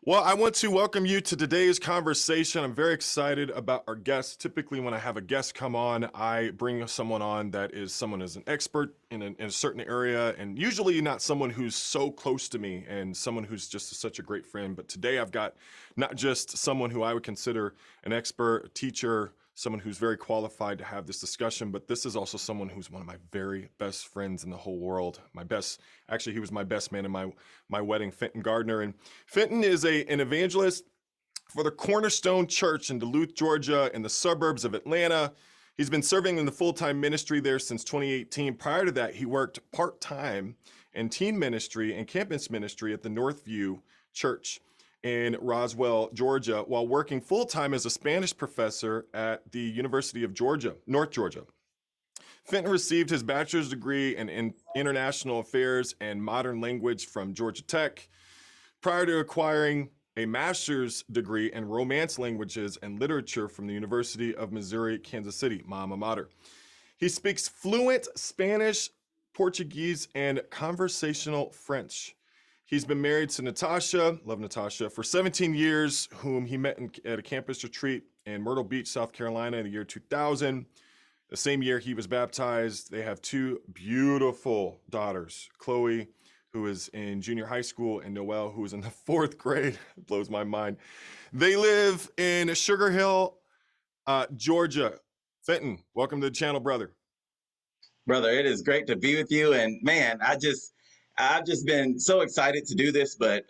Well, I want to welcome you to today's conversation. I'm very excited about our guests. Typically, when I have a guest come on, I bring someone on that is someone who's an expert in a certain area, and usually not someone who's so close to me and someone who's just such a great friend. But today I've got not just someone who I would consider an expert, a teacher, someone who's very qualified to have this discussion, but this is also someone who's one of my very best friends in the whole world. Actually, he was my best man in my wedding, Fenton Gardner. And Fenton is an evangelist for the Cornerstone Church in Duluth, Georgia, in the suburbs of Atlanta. He's been serving in the full-time ministry there since 2018. Prior to that, he worked part-time in teen ministry and campus ministry at the Northview Church in Roswell, Georgia, while working full-time as a Spanish professor at the University of Georgia, North Georgia. Fenton received his bachelor's degree in international affairs and modern language from Georgia Tech, prior to acquiring a master's degree in romance languages and literature from the University of Missouri, Kansas City, my alma mater. He speaks fluent Spanish, Portuguese, and conversational French. He's been married to Natasha, love Natasha, for 17 years, whom he met at a campus retreat in Myrtle Beach, South Carolina in the year 2000. The same year he was baptized. They have two beautiful daughters, Chloe, who is in junior high school, and Noelle, who is in the fourth grade. It blows my mind. They live in Sugar Hill, Georgia. Fenton, welcome to the channel, brother. Brother, it is great to be with you. And man, I've just been so excited to do this, but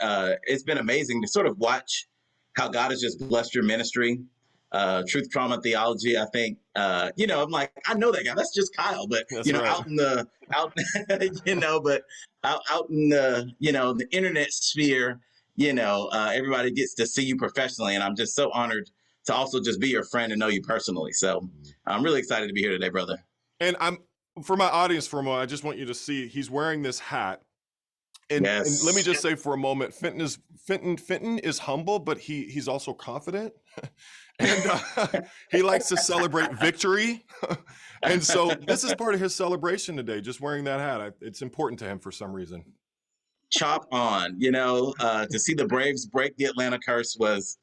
it's been amazing to sort of watch how God has just blessed your ministry. Truth, Trauma, Theology. I think, I'm like, I know that guy. That's just Kyle. But, That's right. out in the, out in the, the internet sphere, everybody gets to see you professionally. And I'm just so honored to also just be your friend and know you personally. So I'm really excited to be here today, brother. And for my audience for a moment, I just want you to see he's wearing this hat. And, Yes. and let me just say for a moment, Fenton is humble, but he's also confident. And he likes to celebrate victory. And so this is part of his celebration today, just wearing that hat. It's important to him for some reason. Chop on, to see the Braves break the Atlanta curse was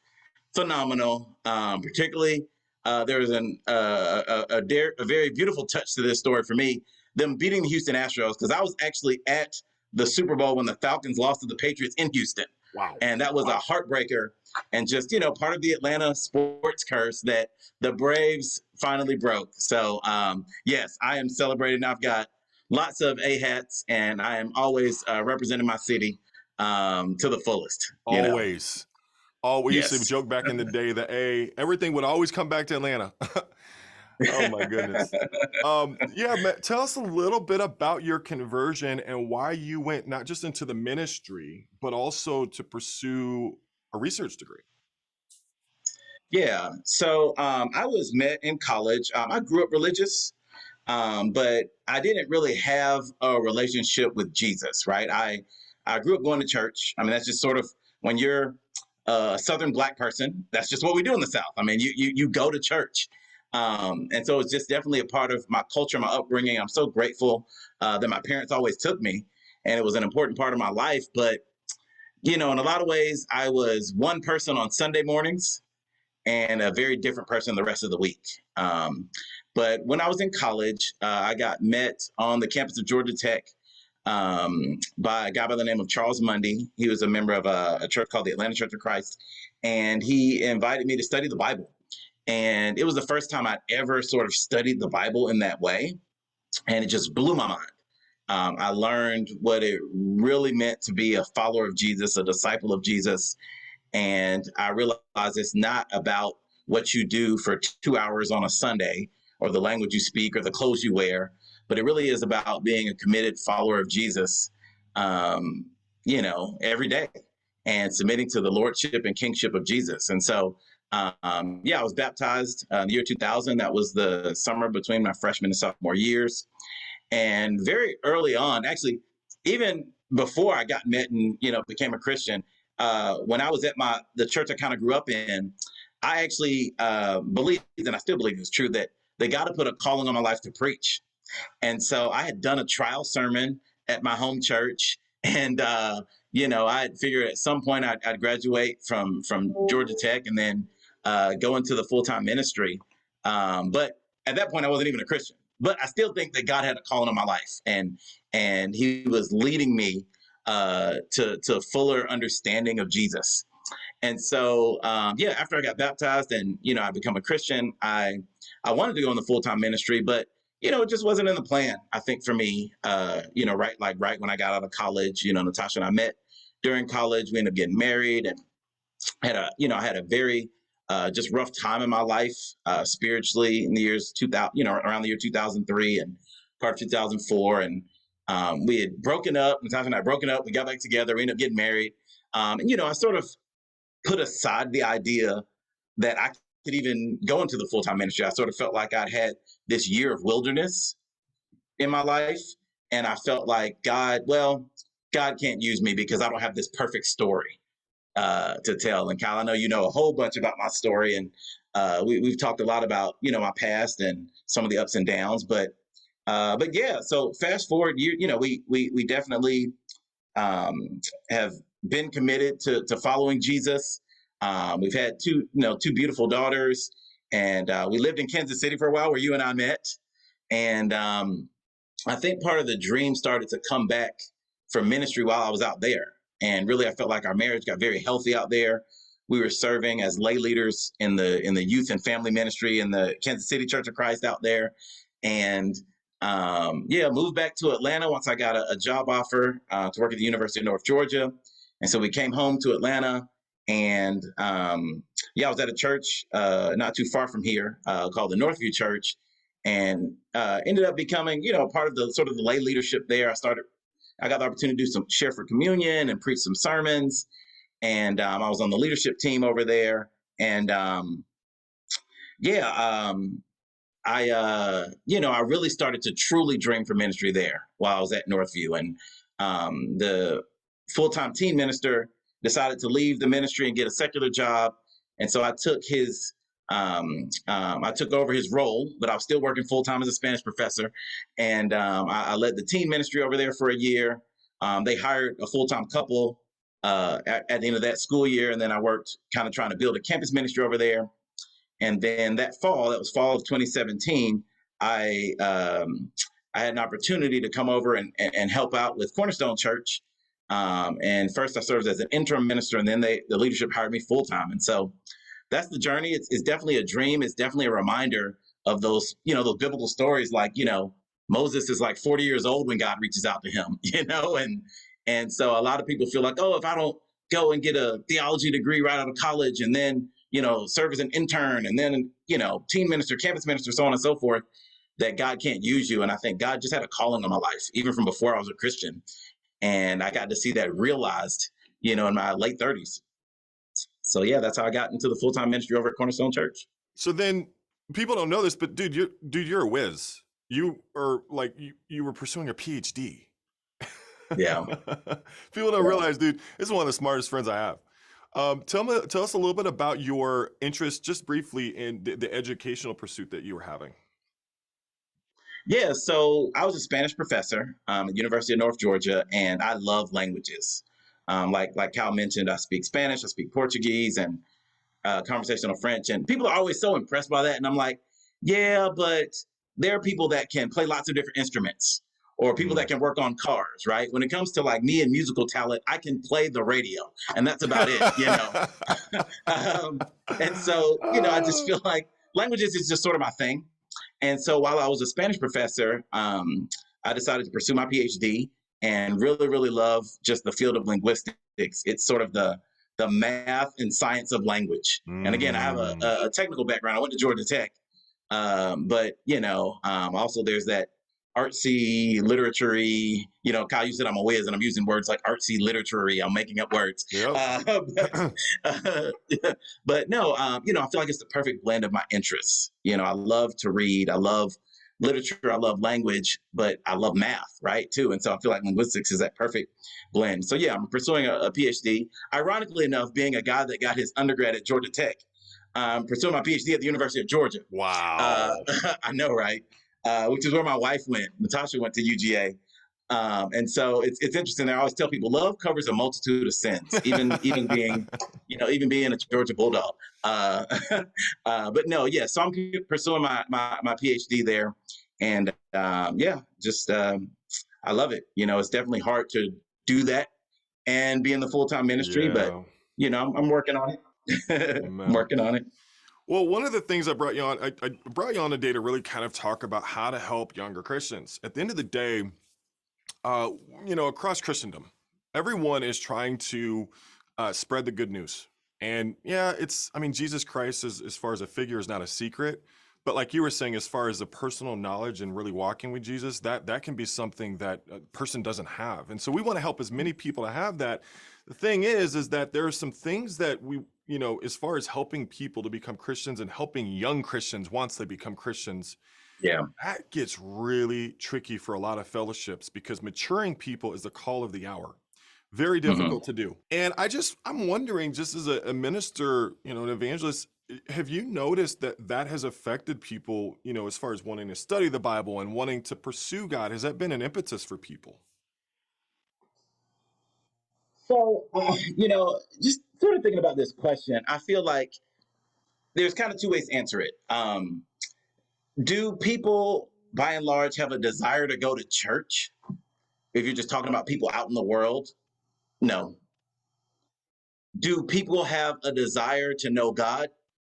phenomenal. Particularly, there was a very beautiful touch to this story for me, them beating the Houston Astros, because I was actually at the Super Bowl when the Falcons lost to the Patriots in Houston. Wow. And that was a heartbreaker, and just, part of the Atlanta sports curse that the Braves finally broke. So, yes, I am celebrating. I've got lots of A hats, and I am always representing my city to the fullest. Always. We Yes. used to joke back in the day that everything would always come back to Atlanta. Oh my goodness. Matt, tell us a little bit about your conversion and why you went not just into the ministry, but also to pursue a research degree. Yeah. So I was met in college. I grew up religious, but I didn't really have a relationship with Jesus, right? I grew up going to church. I mean, that's just sort of when you're a Southern Black person, that's just what we do in the South. I mean, you go to church. And so it's just definitely a part of my culture, my upbringing. I'm so grateful that my parents always took me, and it was an important part of my life. But, in a lot of ways, I was one person on Sunday mornings and a very different person the rest of the week. But when I was in college, I got met on the campus of Georgia Tech by a guy by the name of Charles Mundy. He was a member of a church called the Atlanta Church of Christ, and he invited me to study the Bible. And it was the first time I'd ever sort of studied the Bible in that way. And it just blew my mind. I learned what it really meant to be a follower of Jesus, a disciple of Jesus. And I realized it's not about what you do for 2 hours on a Sunday or the language you speak or the clothes you wear, but it really is about being a committed follower of Jesus, every day and submitting to the lordship and kingship of Jesus. And so I was baptized in the year 2000. That was the summer between my freshman and sophomore years. And very early on, actually, even before I got met and, became a Christian, when I was at the church I kind of grew up in, I actually believed, and I still believe it's true, that they got to put a calling on my life to preach. And so I had done a trial sermon at my home church, and I figured at some point I'd graduate from Georgia Tech and then go into the full time ministry. But at that point, I wasn't even a Christian. But I still think that God had a calling on my life, and He was leading me to fuller understanding of Jesus. And so, yeah, after I got baptized and I become a Christian, I wanted to go in the full time ministry, but it just wasn't in the plan. I think for me, right when I got out of college, Natasha and I met during college. We ended up getting married, and I had a very just rough time in my life spiritually in the years 2000, around the year 2003 and part of 2004, and we had broken up. Natasha and I broken up. We got back together. We ended up getting married, and I sort of put aside the idea that I could even go into the full time ministry. I sort of felt like I'd had this year of wilderness in my life. And I felt like God can't use me because I don't have this perfect story to tell. And Kyle, I know you know a whole bunch about my story, and we've talked a lot about my past and some of the ups and downs. But yeah. So fast forward, we definitely have been committed to following Jesus. We've had two beautiful daughters, and we lived in Kansas City for a while, where you and I met. And I think part of the dream started to come back for ministry while I was out there. And really, I felt like our marriage got very healthy out there. We were serving as lay leaders in the youth and family ministry in the Kansas City Church of Christ out there. And yeah, moved back to Atlanta once I got a job offer to work at the University of North Georgia. And so we came home to Atlanta, and yeah, I was at a church not too far from here called the Northview Church, and ended up becoming, part of the sort of the lay leadership there. I got the opportunity to do some share for communion and preach some sermons, and I was on the leadership team over there. And yeah, I really started to truly dream for ministry there while I was at Northview. And the full-time teen minister decided to leave the ministry and get a secular job. And so I took over his role, but I was still working full-time as a Spanish professor. And I led the teen ministry over there for a year. They hired a full-time couple at the end of that school year. And then I worked kind of trying to build a campus ministry over there. And then that was fall of 2017, I had an opportunity to come over and help out with Cornerstone Church. And first I served as an interim minister, and then the leadership hired me full time. And so that's the journey. It's definitely a dream. It's definitely a reminder of those biblical stories, like, Moses is like 40 years old when God reaches out to him, and so a lot of people feel like, oh, if I don't go and get a theology degree right out of college and then serve as an intern and then, teen minister, campus minister, so on and so forth, that God can't use you. And I think God just had a calling on my life, even from before I was a Christian. And I got to see that realized, in my late 30s. So yeah, that's how I got into the full-time ministry over at Cornerstone Church. So then people don't know this, but dude, you're a whiz. You are like, you were pursuing a PhD. Yeah. People don't realize, dude, this is one of the smartest friends I have. Tell us a little bit about your interest, just briefly, in the educational pursuit that you were having. Yeah, so I was a Spanish professor at the University of North Georgia, and I love languages. Like Cal mentioned, I speak Spanish, I speak Portuguese, and conversational French, and people are always so impressed by that. And I'm like, yeah, but there are people that can play lots of different instruments, or people that can work on cars, right? When it comes to like me and musical talent, I can play the radio, and that's about it. And so, I just feel like languages is just sort of my thing. And so while I was a Spanish professor, I decided to pursue my PhD and really, really love just the field of linguistics. It's sort of the math and science of language. And again, I have a technical background. I went to Georgia Tech, but also there's that artsy literary. Kyle, you said I'm a whiz, and I'm using words like artsy literary. I'm making up words. Yep. But no, I feel like it's the perfect blend of my interests. I love to read. I love literature. I love language, but I love math, right, too. And so I feel like linguistics is that perfect blend. So yeah, I'm pursuing a PhD. Ironically enough, being a guy that got his undergrad at Georgia Tech, pursuing my PhD at the University of Georgia. Wow. I know, right? Which is where my wife went. Natasha went to UGA. And so it's interesting. I always tell people love covers a multitude of sins, even being, even being a Georgia Bulldog. Uh, but no, yeah. So I'm pursuing my PhD there, and yeah, just I love it. It's definitely hard to do that and be in the full time ministry, but Yeah. I'm working on it. I'm Amen. working on it. Well, one of the things I brought you on today to really kind of talk about how to help younger Christians. At the end of the day, uh, across Christendom, everyone is trying to spread the good news. And yeah, I mean, Jesus Christ, as far as a figure, is not a secret. But like you were saying, as far as the personal knowledge and really walking with Jesus, that can be something that a person doesn't have. And so we want to help as many people to have that. The thing is that there are some things that as far as helping people to become Christians and helping young Christians once they become Christians, Yeah. that gets really tricky for a lot of fellowships because maturing people is the call of the hour. Very Hmm. difficult to do. And I'm wondering, just as a minister, an evangelist, have you noticed that has affected people, as far as wanting to study the Bible and wanting to pursue God? Has that been an impetus for people? So, just sort of thinking about this question, I feel like there's kind of two ways to answer it. Do people, by and large, have a desire to go to church? If you're just talking about people out in the world, no. Do people have a desire to know God?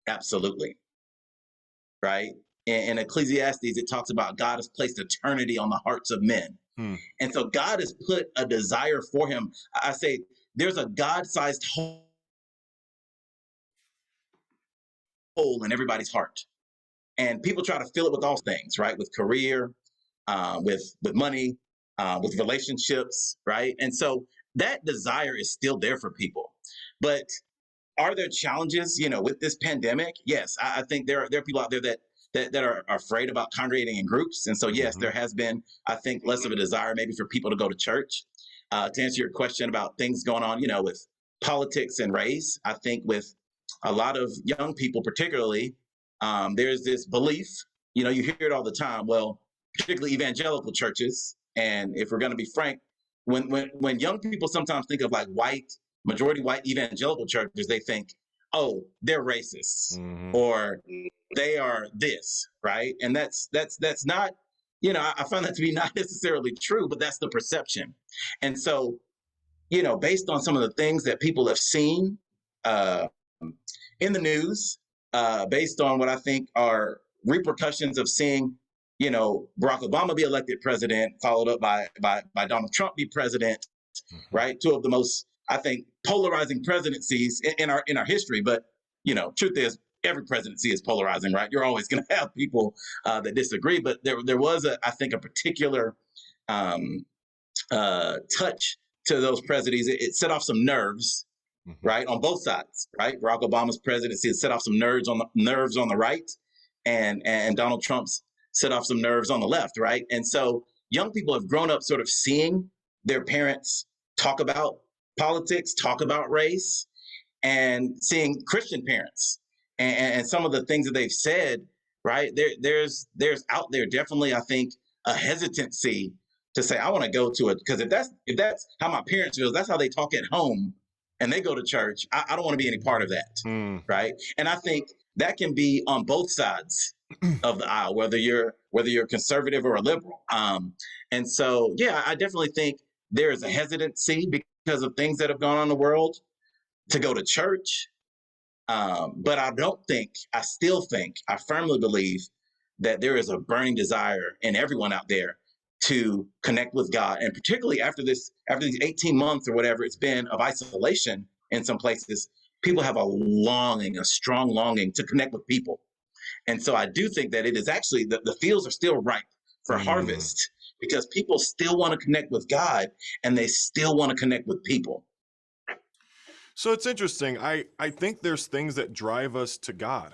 Absolutely. Right. In Ecclesiastes, it talks about God has placed eternity on the hearts of men. Hmm. And so God has put a desire for him. I say there's a God sized hole in everybody's heart. And people try to fill it with all things, right? With career, with money, with relationships, right? And so that desire is still there for people. But are there challenges, with this pandemic? Yes, I think there are people out there that are afraid about congregating in groups, and so yes, Hmm. there has been, I think, less of a desire maybe for people to go to church. To answer your question about things going on, with politics and race, I think with a lot of young people, particularly, there's this belief. You hear it all the time. Well, particularly evangelical churches, and if we're going to be frank, when young people sometimes think of like majority white evangelical churches, they think, oh, they're racists Hmm. or they are this, right? And that's not, I find that to be not necessarily true, but that's the perception. And so, based on some of the things that people have seen uh, in the news, based on what I think are repercussions of seeing, Barack Obama be elected president, followed up by Donald Trump be president, Hmm. right? Two of the most, I think, polarizing presidencies in our history. But truth is, every presidency is polarizing, right? You're always going to have people that disagree. But there was I think, a particular um, touch to those presidencies. It set off some nerves, Hmm. right, on both sides, right? Barack Obama's presidency set off some nerves on the right, and Donald Trump's set off some nerves on the left, right? And so young people have grown up sort of seeing their parents talk about politics, talk about race, and seeing Christian parents and some of the things that they've said, right? There's out there definitely, I think, a hesitancy to say I want to go to it, because if that's how my parents feel, that's how they talk at home, and they go to church. I don't want to be any part of that, Hmm. right? And I think that can be on both sides of the aisle, whether you're conservative or a liberal. And so, yeah, I definitely think there is a hesitancy because of things that have gone on in the world to go to church. But I still think, I firmly believe that there is a burning desire in everyone out there to connect with God. And particularly after these 18 months or whatever it's been of isolation in some places, people have a strong longing to connect with people. And so I do think that it is actually, the fields are still ripe for Hmm. harvest, because people still want to connect with God and they still want to connect with people. So it's interesting. I think there's things that drive us to God.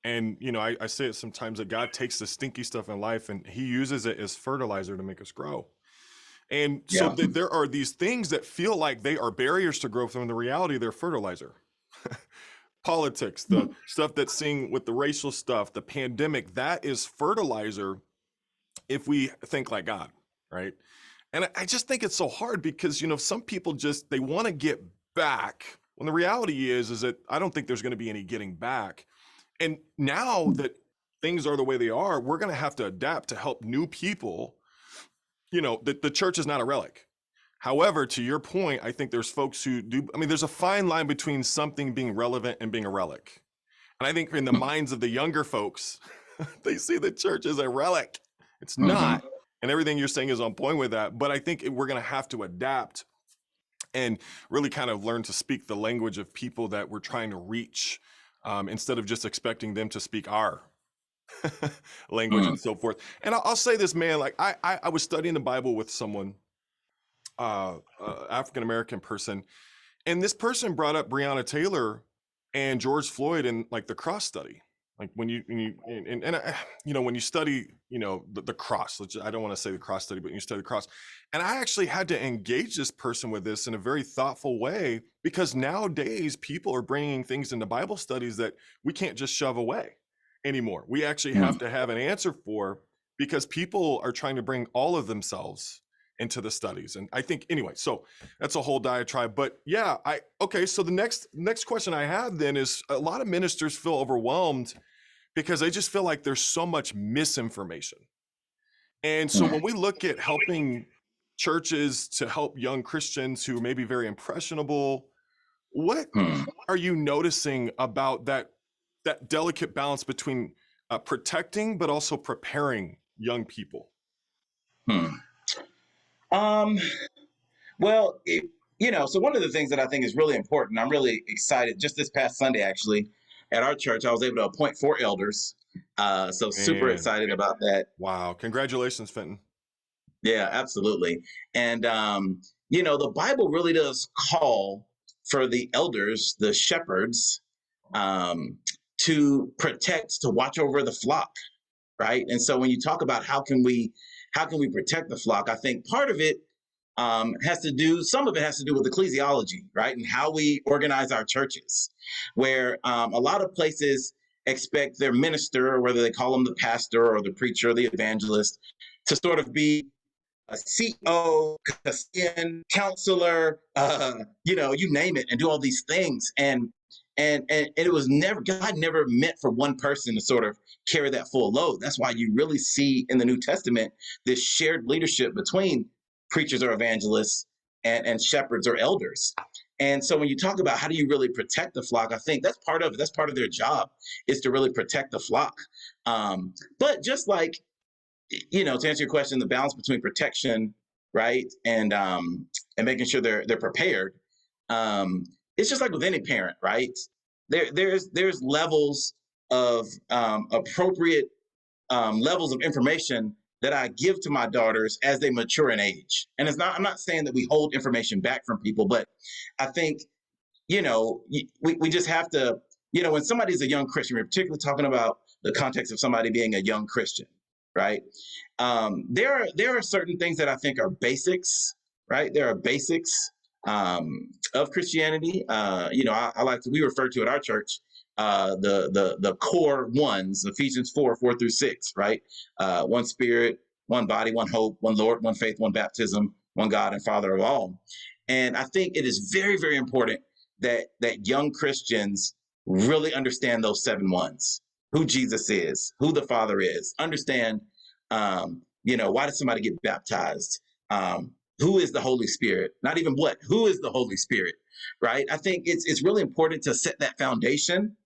And, I say it sometimes that God takes the stinky stuff in life and he uses it as fertilizer to make us grow. And so Yeah. there are these things that feel like they are barriers to growth, when the reality they're fertilizer. Politics, the stuff that's seeing with the racial stuff, the pandemic, that is fertilizer if we think like God, right? And I just think it's so hard because, some people just, they want to get back when the reality is that I don't think there's going to be any getting back. And now that things are the way they are, we're going to have to adapt to help new people. The church is not a relic. However, to your point, I think there's folks who do. I mean, there's a fine line between something being relevant and being a relic. And I think in the minds of the younger folks, they see the church as a relic. It's Mhm. not. And everything you're saying is on point with that. But I think we're going to have to adapt and really kind of learn to speak the language of people that we're trying to reach, instead of just expecting them to speak our language Mm. and so forth. And I'll say this, man, like I was studying the Bible with someone, African-American person, and this person brought up Breonna Taylor and George Floyd and like the cross study. Like when you and I, when you study, the cross, I don't want to say the cross study, but you study the cross. And I actually had to engage this person with this in a very thoughtful way, because nowadays people are bringing things into Bible studies that we can't just shove away anymore. We actually have Mm. to have an answer for, because people are trying to bring all of themselves into the studies. And I think anyway, so that's a whole diatribe. But yeah, okay. So the next question I have then is, a lot of ministers feel overwhelmed because they just feel like there's so much misinformation. And so when Mm. we look at helping churches to help young Christians who may be very impressionable, what Mm. are you noticing about that delicate balance between protecting but also preparing young people? Mm. Um, well, so one of the things that I think is really important, I'm really excited. Just this past Sunday, actually, at our church, I was able to appoint 4 elders. So super Man, excited about that. wow. Congratulations, Fenton. Yeah, absolutely. And, the Bible really does call for the elders, the shepherds, um, to protect, to watch over the flock, right? And so when you talk about how can we protect the flock, I think part of it some of it has to do with ecclesiology, right? And how we organize our churches, where a lot of places expect their minister, or whether they call them the pastor or the preacher or the evangelist, to sort of be a CEO, custodian, counselor, you name it, and do all these things. And it was never, God never meant for one person to sort of carry that full load. That's why you really see in the New Testament this shared leadership between preachers or evangelists and shepherds or elders. And so when you talk about how do you really protect the flock, I think that's part of it. That's part of their job, is to really protect the flock. But just like, to answer your question, the balance between protection, right, and making sure they're prepared. Um, it's just like with any parent, right? There's levels of appropriate levels of information that I give to my daughters as they mature in age. And I'm not saying that we hold information back from people, but I think, we just have to, when somebody's a young Christian, we're particularly talking about the context of somebody being a young Christian, right? There are certain things that I think are basics, right? There are basics of Christianity. I like we refer to at our church the core ones, Ephesians 4:4-6, right? One Spirit, one body, one hope, one Lord, one faith, one baptism, one God and Father of all. And I think it is very, very important that young Christians really understand those 7 ones: who Jesus is, who the Father is, understand, why did somebody get baptized? Who is the Holy Spirit? Not even what, who is the Holy Spirit, right? I think it's really important to set that foundation,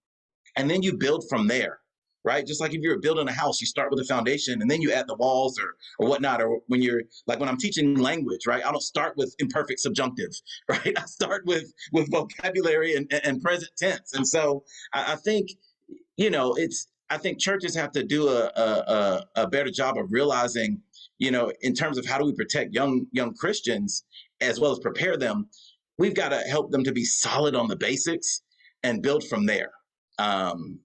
and then you build from there, right? Just like if you're building a house, you start with a foundation and then you add the walls or whatnot. Or when you're like, when I'm teaching language, right? I don't start with imperfect subjunctive, right? I start with vocabulary and present tense. And so I think, I think churches have to do a better job of realizing, in terms of how do we protect young Christians as well as prepare them. We've got to help them to be solid on the basics and build from there. Um,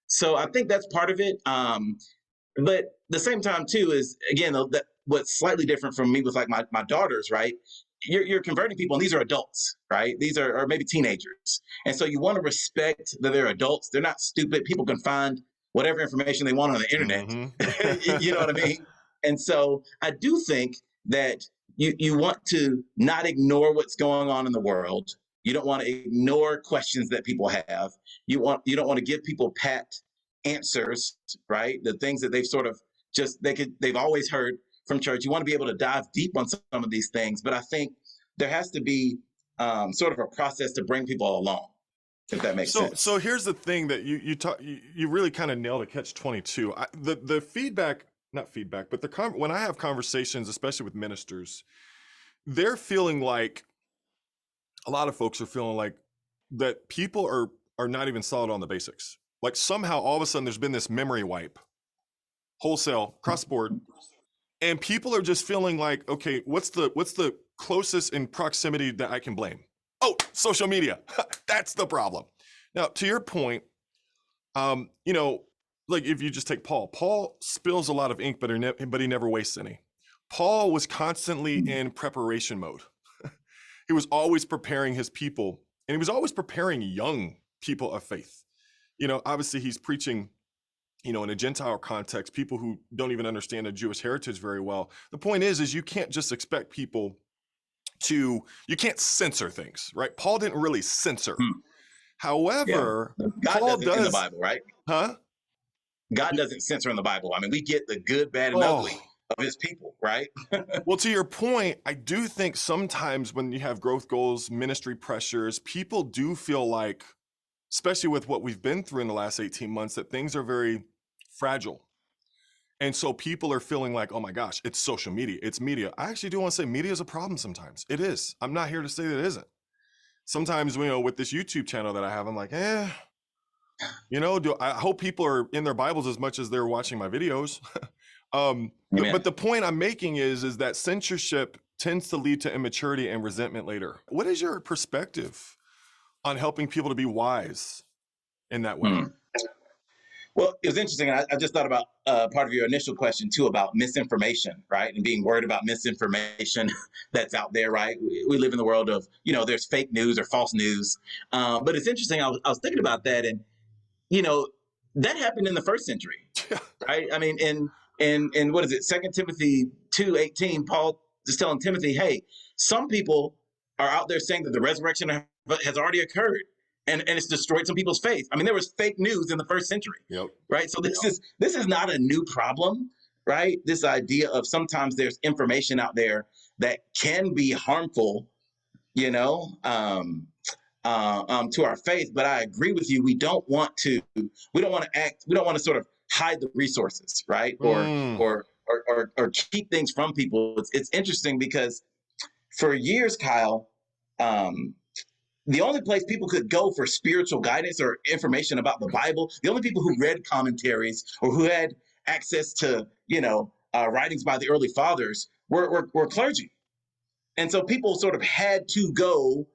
so I think that's part of it. But the same time too is, again, what's slightly different from me with like my daughters, right? You're converting people, and these are adults, right? These are, or maybe teenagers, and so you want to respect that they're adults. They're not stupid. People can find whatever information they want on the internet. Hmm. You know what I mean? And so I do think that you want to not ignore what's going on in the world. You don't want to ignore questions that people have. You don't want to give people pat answers, right? The things that they've sort of just they've always heard from church. You want to be able to dive deep on some of these things, but I think there has to be sort of a process to bring people along, if that makes sense. So here's the thing that you really kind of nailed a catch-22. The feedback, not feedback, but when I have conversations, especially with ministers, they're feeling like a lot of folks are feeling like that people are not even solid on the basics. Like somehow all of a sudden there's been this memory wipe, wholesale, cross board, and people are just feeling like, okay, what's the closest in proximity that I can blame? Oh, social media. That's the problem. Now, to your point, like if you just take Paul spills a lot of ink, but he never wastes any. Paul was constantly in preparation mode. He was always preparing his people, and he was always preparing young people of faith. Obviously he's preaching, in a Gentile context, people who don't even understand the Jewish heritage very well. The point is you can't just expect people you can't censor things, right? Paul didn't really censor. However, God Paul does in the Bible, right? Huh? God doesn't censor in the Bible. I mean, we get the good, bad, and ugly of his people, right? Well, to your point, I do think sometimes when you have growth goals, ministry pressures, people do feel like, especially with what we've been through in the last 18 months, that things are very fragile. And so people are feeling like, oh my gosh, it's social media, it's media. I actually do want to say media is a problem sometimes. It is. I'm not here to say that it isn't. Sometimes, with this YouTube channel that I have, I'm like, I hope people are in their Bibles as much as they're watching my videos. But the point I'm making is that censorship tends to lead to immaturity and resentment later. What is your perspective on helping people to be wise in that way? Well, it was interesting. I just thought about part of your initial question too about misinformation, right? And being worried about misinformation that's out there, right? We live in the world of, there's fake news or false news. But it's interesting. I was thinking about that, and that happened in the first century, right? I mean, in what is it, 2 Timothy 2:18, Paul is telling Timothy, hey, some people are out there saying that the resurrection has already occurred. And it's destroyed some people's faith. I mean, there was fake news in the first century, right? So this is not a new problem, right? This idea of sometimes there's information out there that can be harmful, to our faith. But I agree with you. We don't want to sort of hide the resources, right? Or keep things from people. It's interesting because for years, Kyle, the only place people could go for spiritual guidance or information about the Bible, the only people who read commentaries or who had access to, writings by the early fathers were clergy. And so people sort of had to go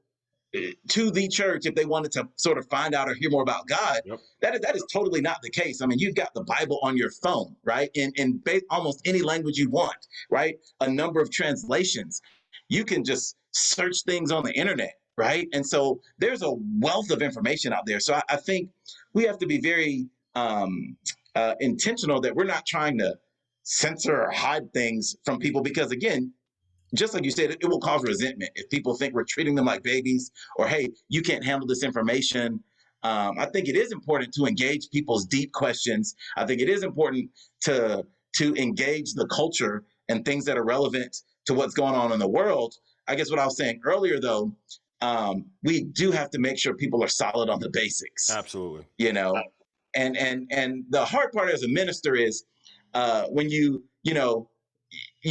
to the church if they wanted to sort of find out or hear more about God. That is totally not the case. I mean, you've got the Bible on your phone, right? In almost any language you want, right? A number of translations. You can just search things on the internet, right? And so there's a wealth of information out there. So I think we have to be very intentional that we're not trying to censor or hide things from people because, again, just like you said, it will cause resentment if people think we're treating them like babies or, hey, you can't handle this information. I think it is important to engage people's deep questions. I think it is important to engage the culture and things that are relevant to what's going on in the world. I guess what I was saying earlier, though, we do have to make sure people are solid on the basics. Absolutely. And the hard part as a minister is when you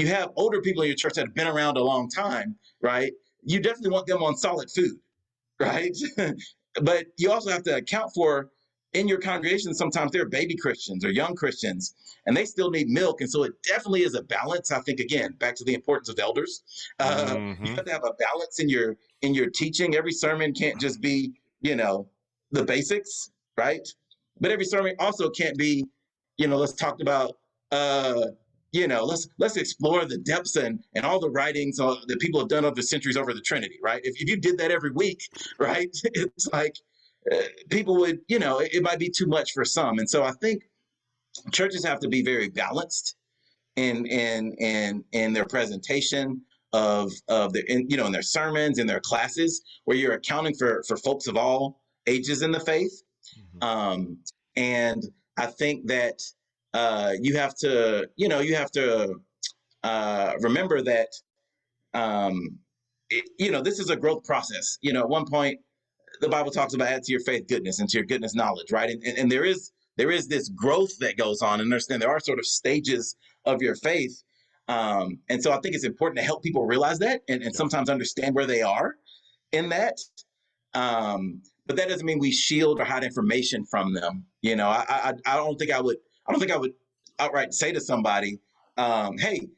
have older people in your church that have been around a long time, right? You definitely want them on solid food, right? But you also have to account for in your congregation, sometimes they're baby Christians or young Christians, and they still need milk. And so it definitely is a balance. I think, again, back to the importance of elders. You have to have a balance in your teaching. Every sermon can't just be, the basics, right? But every sermon also can't be, let's talk about, let's explore the depths and all the writings that people have done over the centuries over the Trinity, right? If you did that every week, right, it's like people would, it might be too much for some. And so I think churches have to be very balanced in their presentation of their in their sermons and their classes, where you're accounting for folks of all ages in the faith. Mhm. And I think that you have to remember that this is a growth process. At one point, the Bible talks about add to your faith goodness, and to your goodness knowledge, right? And there is this growth that goes on, and understand there are sort of stages of your faith. And so I think it's important to help people realize that, and Yeah. sometimes understand where they are in that. But that doesn't mean we shield or hide information from them. I don't think I would outright say to somebody, "Hey,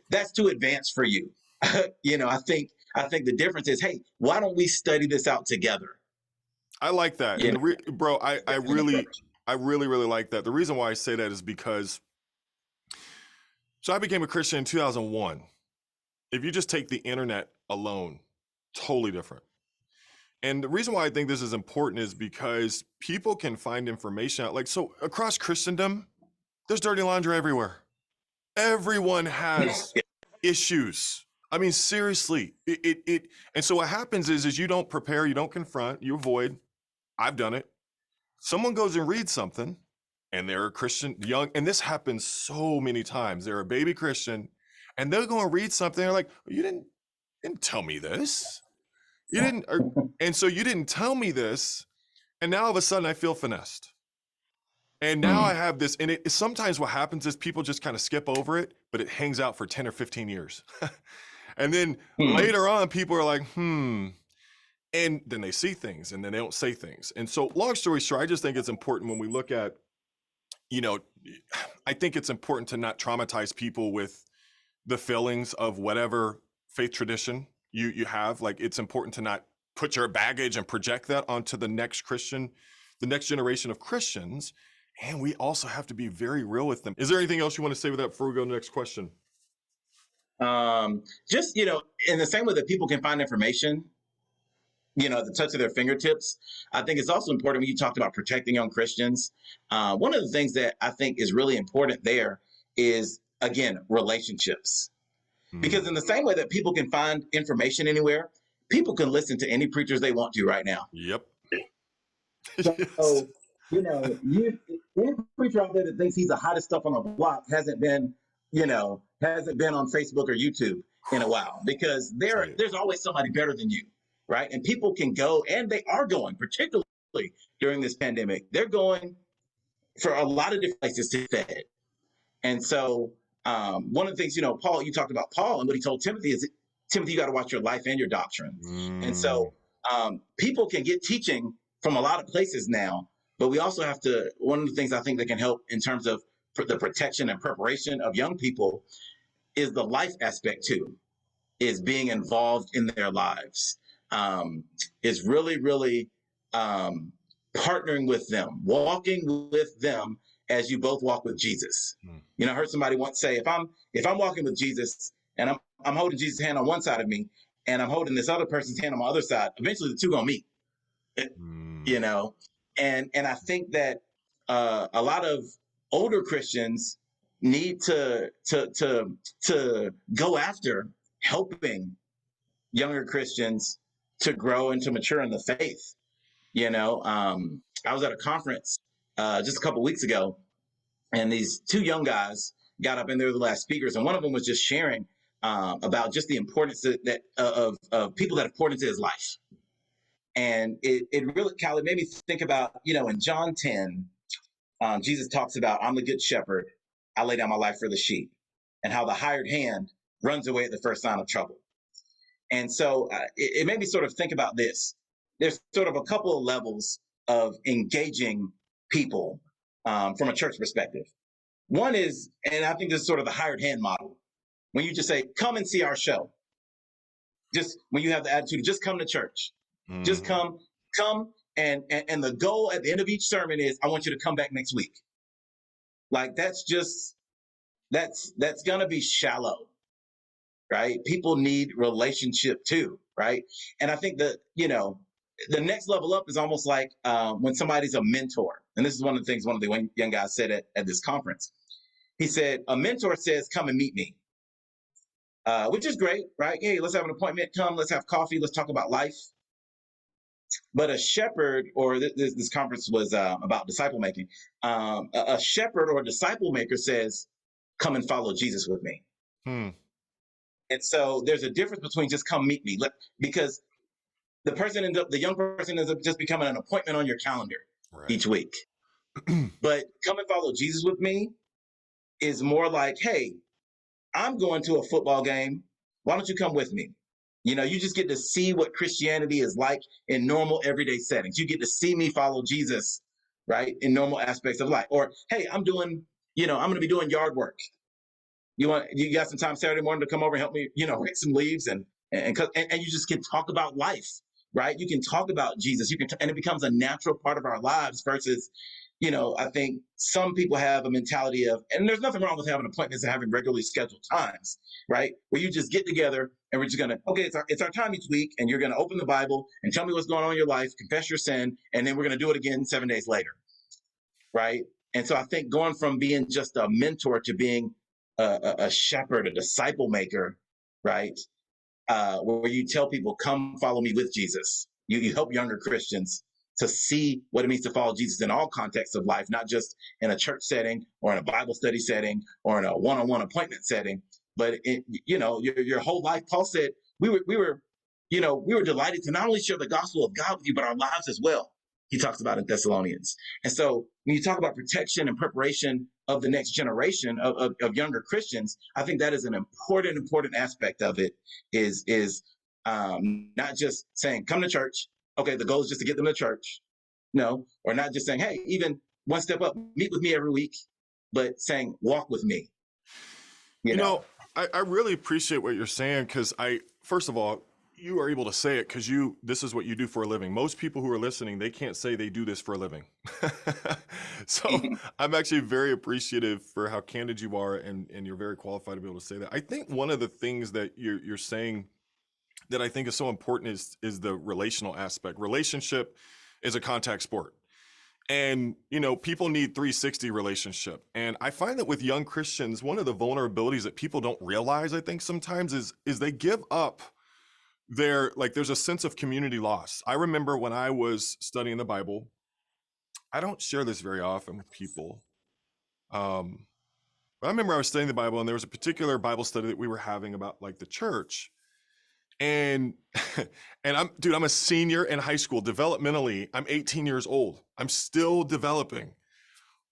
that's too advanced for you." I think the difference is, hey, why don't we study this out together? I like that. You And know, bro, I as an really, approach. I really, really like that. The reason why I say that is because, so I became a Christian in 2001. If you just take the internet alone, totally different. And the reason why I think this is important is because people can find information out. Like, so across Christendom, there's dirty laundry everywhere. Everyone has issues. I mean, seriously, and so what happens is you don't prepare, you don't confront, you avoid. I've done it. Someone goes and reads something, and they're a Christian, young, and this happens so many times. They're a baby Christian, and they'll go and read something. They're like, "You didn't tell me this. You didn't," and so you didn't tell me this, and now all of a sudden I feel finessed. And now I Mm, have this, and sometimes what happens is people just kind of skip over it, but it hangs out for 10 or 15 years. And then mm, later on, people are like, and then they see things and then they don't say things. And so, long story short, I just think it's important when we look at, you know, I think it's important to not traumatize people with the feelings of whatever faith tradition you have. Like, it's important to not put your baggage and project that onto the next Christian, the next generation of Christians. And we also have to be very real with them. Is there anything else you want to say with that before we go to the next question? just in the same way that people can find information, at the touch of their fingertips, I think it's also important when you talked about protecting young Christians. One of the things that I think is really important there is, again, relationships. Because Mm. in the same way that people can find information anywhere, people can listen to any preachers they want to right now. Yep. Yes. So, any preacher out there that thinks he's the hottest stuff on the block hasn't been on Facebook or YouTube in a while, because Say it. there's always somebody better than you, right? And people can go, and they are going, particularly during this pandemic. They're going for a lot of different places to fed. And so, one of the things, Paul, you talked about Paul, and what he told Timothy is, Timothy, you got to watch your life and your doctrine. And Mm. so, people can get teaching from a lot of places now, but we also have to, one of the things I think that can help in terms of the protection and preparation of young people is the life aspect too, is being involved in their lives, um, is really, really um, partnering with them, walking with them as you both walk with Jesus. Mm. I heard somebody once say, if I'm walking with Jesus, and I'm holding Jesus' hand on one side of me, and I'm holding this other person's hand on my other side, eventually the two gonna meet. Mm. you know, and I think that a lot of older Christians need to go after helping younger Christians to grow and to mature in the faith. I was at a conference just a couple weeks ago, and these two young guys got up, and they were the last speakers, and one of them was just sharing about just the importance of people that have poured into his life. And it really, Callie, made me think about, in John 10, Jesus talks about, I'm the good shepherd. I lay down my life for the sheep, and how the hired hand runs away at the first sign of trouble. And so it made me sort of think about this. There's sort of a couple of levels of engaging people from a church perspective. One is, and I think this is sort of the hired hand model, when you just say, come and see our show. Just when you have the attitude of just come to church, just Mhm. come, and the goal at the end of each sermon is, I want you to come back next week. Like, that's gonna be shallow, right? People need relationship too, right? And I think that, the next level up is almost like when somebody's a mentor. And this is one of the things one of the young guys said at this conference. He said, a mentor says, come and meet me. which is great, right? Hey, let's have an appointment. Come, let's have coffee. Let's talk about life. But a shepherd, or this conference was about disciple making. A shepherd or a disciple maker says, "Come and follow Jesus with me." Hmm. And so there's a difference between just come meet me, because the young person ends up just becoming an appointment on your calendar Right. each week. But come and follow Jesus with me is more like, hey, I'm going to a football game. Why don't you come with me? You just get to see what Christianity is like in normal everyday settings. You get to see me follow Jesus, right, in normal aspects of life. Or, hey, I'm going to be doing yard work. You got some time Saturday morning to come over and help me, rake some leaves and you just can talk about life, right? You can talk about Jesus. And it becomes a natural part of our lives versus, I think some people have a mentality of, and there's nothing wrong with having appointments and having regularly scheduled times, right? Where you just get together and we're just gonna, okay, it's our time each week, and you're gonna open the Bible and tell me what's going on in your life, confess your sin, and then we're gonna do it again 7 days later, right? And so I think going from being just a mentor to being a shepherd, a disciple maker, right? Where you tell people, come follow me with Jesus. You help younger Christians to see what it means to follow Jesus in all contexts of life, not just in a church setting or in a Bible study setting or in a one-on-one appointment setting, but your whole life. Paul said we were delighted to not only share the gospel of God with you, but our lives as well. He talks about in Thessalonians. And so when you talk about protection and preparation of the next generation of younger Christians, I think that is an important aspect of it. Is not just saying come to church. Okay, the goal is just to get them to church. No, or not just saying, hey, even one step up, meet with me every week, but saying walk with me. You You know, know, I really appreciate what you're saying, because first of all, you are able to say it because this is what you do for a living. Most people who are listening, they can't say they do this for a living. So I'm actually very appreciative for how candid you are, and you're very qualified to be able to say that. I think one of the things that you're saying that I think is so important is the relational aspect. Relationship is a contact sport. And, people need 360 relationship. And I find that with young Christians, one of the vulnerabilities that people don't realize, I think sometimes is they give up there's a sense of community loss. I remember when I was studying the Bible, I don't share this very often with people. But I remember I was studying the Bible, and there was a particular Bible study that we were having about like the church. And and I'm a senior in high school. Developmentally, I'm 18 years old. I'm still developing.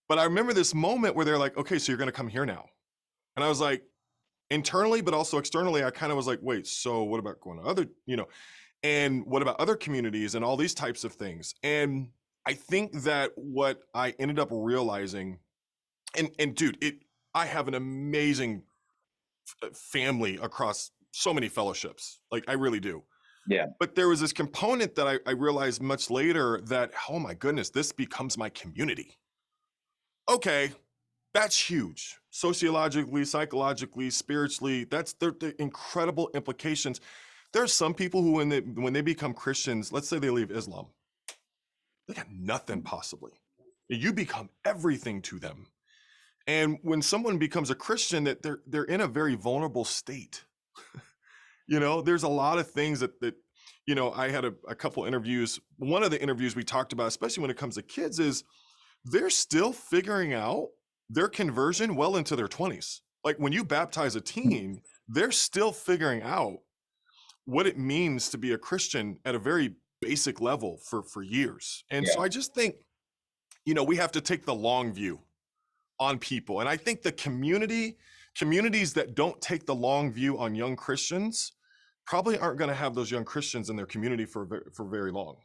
But I remember this moment where they're like, okay, so you're going to come here now. And I was like, internally, but also externally, I kind of was like, wait, so what about going to and what about other communities and all these types of things? And I think that what I ended up realizing, and dude, I have an amazing family across so many fellowships. Like, I really do. yeah, But there was this component that I realized much later that, oh my goodness, this becomes my community. Okay, that's huge. Sociologically, psychologically, spiritually, that's the incredible implications. There are some people who, when they become Christians, let's say they leave Islam, they got nothing possibly. You become everything to them. And when someone becomes a Christian, that they're in a very vulnerable state. There's a lot of things that I had a couple interviews. One of the interviews we talked about, especially when it comes to kids, is they're still figuring out their conversion well into their 20s. Like when you baptize a teen, they're still figuring out what it means to be a Christian at a very basic level for years. And yeah, so I just think, we have to take the long view on people. And I think the communities that don't take the long view on young Christians probably aren't going to have those young Christians in their community for very long.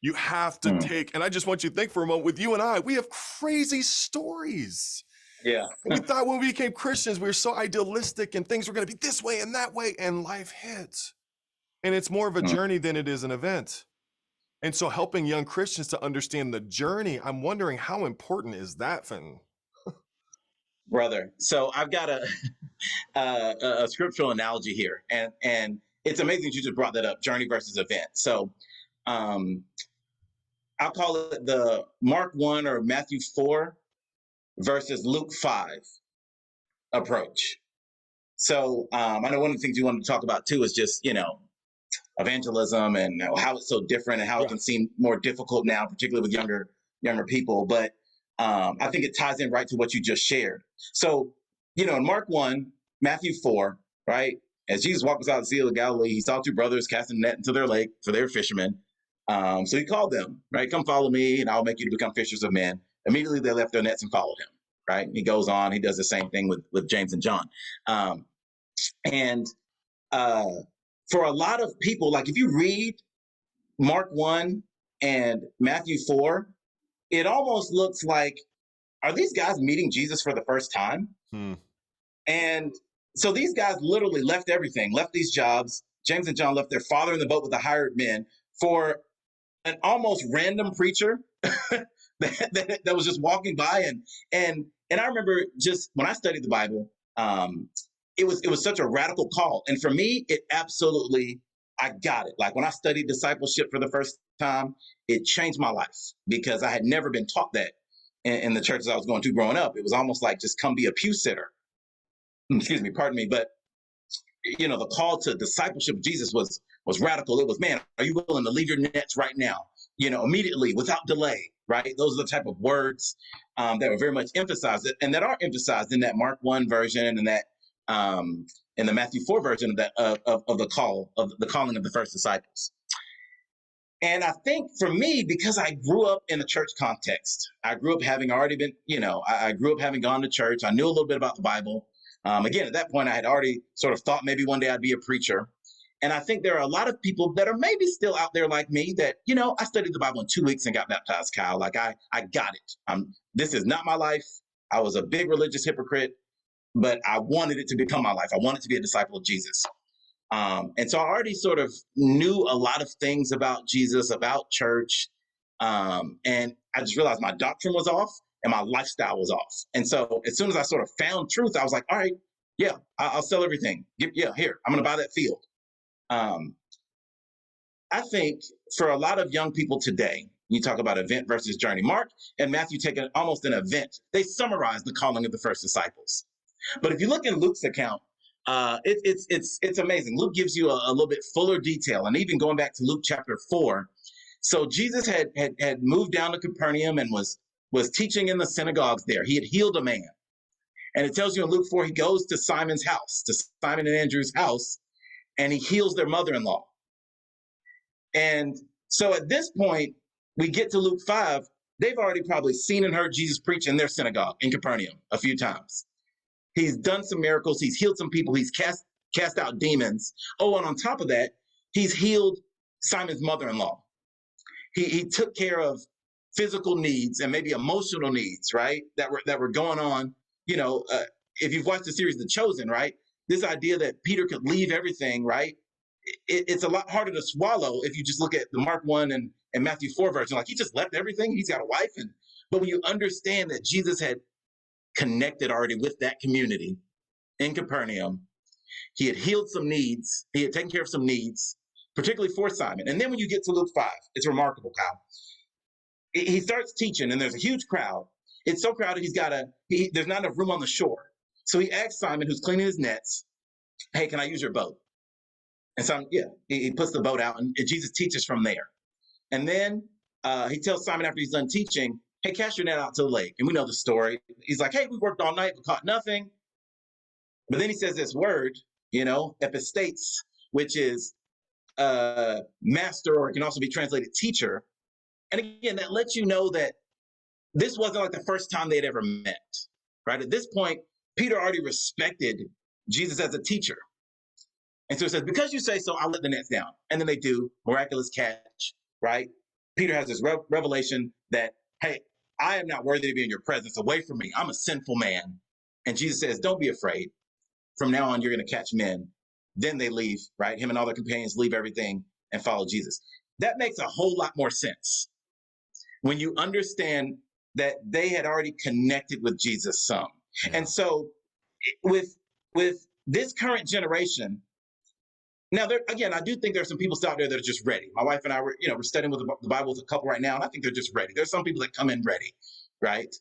You have to mm, take, and I just want you to think for a moment, with you and I, we have crazy stories. yeah, We thought when we became Christians, we were so idealistic and things were going to be this way and that way, and life hits. And it's more of a mm, journey than it is an event. And so helping young Christians to understand the journey, I'm wondering, how important is that, Fenton? brother. So I've got a scriptural analogy here, and it's amazing that you just brought that up: journey versus event. So um, I'll call it the Mark 1 or Matthew 4 versus Luke 5 approach. So I know one of the things you wanted to talk about too is just, evangelism and how it's so different and how it Yeah. can seem more difficult now, particularly with younger people. But I think it ties in right to what you just shared. So, in Mark 1, Matthew 4, right? As Jesus walked beside the Sea of Galilee, he saw two brothers casting a net into their lake, for they were fishermen. So he called them, right? Come follow me, and I'll make you to become fishers of men. Immediately they left their nets and followed him, right? He goes on, he does the same thing with James and John. And uh, for a lot of people, like if you read Mark 1 and Matthew 4, it almost looks like, are these guys meeting Jesus for the first time? Hmm. And so these guys literally left everything, left these jobs. James and John left their father in the boat with the hired men for an almost random preacher that was just walking by. And I remember just when I studied the Bible, it was such a radical call. And for me, it absolutely, I got it. Like when I studied discipleship for the first time, it changed my life because I had never been taught that in the churches I was going to growing up. It was almost like just come be a pew sitter. Excuse me, pardon me. But the call to discipleship of Jesus was radical. It was, man, are you willing to leave your nets right now? Immediately, without delay, right? Those are the type of words that were very much emphasized and that are emphasized in that Mark 1 version and that in the Matthew 4 version of that of the calling of the first disciples. And I think for me, because I grew up in a church context, I grew up having already been, I grew up having gone to church. I knew a little bit about the Bible. Again, at that point, I had already sort of thought maybe one day I'd be a preacher. And I think there are a lot of people that are maybe still out there like me that, I studied the Bible in 2 weeks and got baptized, Kyle. Like I got it. This is not my life. I was a big religious hypocrite, but I wanted it to become my life. I wanted to be a disciple of Jesus. And so I already sort of knew a lot of things about Jesus, about church. And I just realized my doctrine was off and my lifestyle was off. And so as soon as I sort of found truth, I was like, all right, yeah, I'll sell everything. Here, I'm going to buy that field. Um, I think for a lot of young people today, you talk about event versus journey. Mark and Matthew take almost an event. They summarize the calling of the first disciples. But if you look in Luke's account, it's amazing. Luke gives you a little bit fuller detail, and even going back to Luke chapter 4. So Jesus had moved down to Capernaum and was teaching in the synagogues there. He had healed a man, and it tells you in Luke 4 he goes to Simon's house, to Simon and Andrew's house, and he heals their mother-in-law. And so at this point, we get to Luke 5. They've already probably seen and heard Jesus preach in their synagogue in Capernaum a few times. He's done some miracles. He's healed some people. He's cast out demons. Oh, and on top of that, he's healed Simon's mother-in-law. He took care of physical needs and maybe emotional needs, right? That were going on. If you've watched the series The Chosen, right? This idea that Peter could leave everything, right? It's a lot harder to swallow if you just look at the Mark 1 and Matthew 4 version. Like he just left everything. He's got a wife, but when you understand that Jesus had connected already with that community in Capernaum, he had healed some needs. He had taken care of some needs, particularly for Simon. And then when you get to Luke 5, it's remarkable, Kyle. He starts teaching, and there's a huge crowd. It's so crowded, there's not enough room on the shore. So he asks Simon, who's cleaning his nets, hey, can I use your boat? And so, he puts the boat out, and Jesus teaches from there. And then he tells Simon after he's done teaching, hey, cast your net out to the lake. And we know the story. He's like, hey, we worked all night, but caught nothing. But then he says this word, epistates, which is master, or it can also be translated teacher. And again, that lets you know that this wasn't like the first time they had ever met, right? At this point, Peter already respected Jesus as a teacher. And so he says, because you say so, I'll let the nets down. And then they do, miraculous catch, right? Peter has this revelation that, hey, I am not worthy to be in your presence. Away from me. I'm a sinful man. And Jesus says, don't be afraid. From now on, you're going to catch men. Then they leave, right? Him and all their companions leave everything and follow Jesus. That makes a whole lot more sense when you understand that they had already connected with Jesus some. Yeah. And so with this current generation, now, again, I do think there's some people out there that are just ready. My wife and I were studying with the Bible with a couple right now, and I think they're just ready. There's some people that come in ready, right?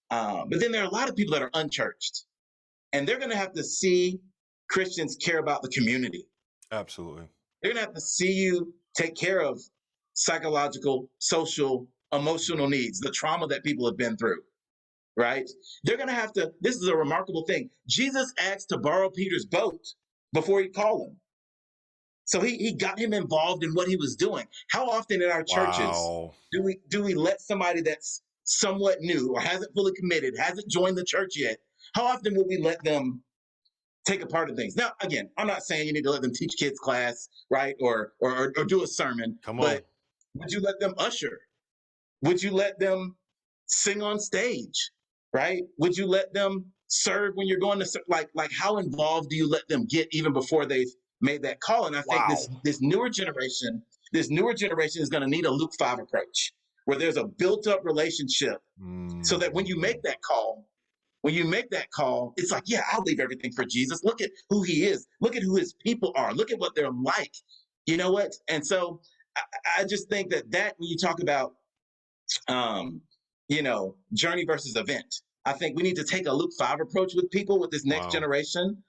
But then there are a lot of people that are unchurched, and they're going to have to see Christians care about the community. Absolutely. They're going to have to see you take care of psychological, social, emotional needs, the trauma that people have been through, right? They're going to have to. This is a remarkable thing. Jesus asked to borrow Peter's boat before he called him. So he got him involved in what he was doing. How often in our churches Wow. do we let somebody that's somewhat new or hasn't fully committed, hasn't joined the church yet? How often will we let them take a part of things? Now, again, I'm not saying you need to let them teach kids class, right, or do a sermon, Come on. but would you let them usher? Would you let them sing on stage? Right? Would you let them serve when you're going to like how involved do you let them get even before they've made that call? And I think Wow. this newer generation is going to need a Luke 5 approach where there's a built-up relationship so that when you Mm. make that call, it's like, yeah, I'll leave everything for Jesus. Look at who he is. Look at who his people are. Look at what they're like. You know what? And so I just think that when you talk about um, journey versus event. I think we need to take a Luke 5 approach with people with this next Wow. generation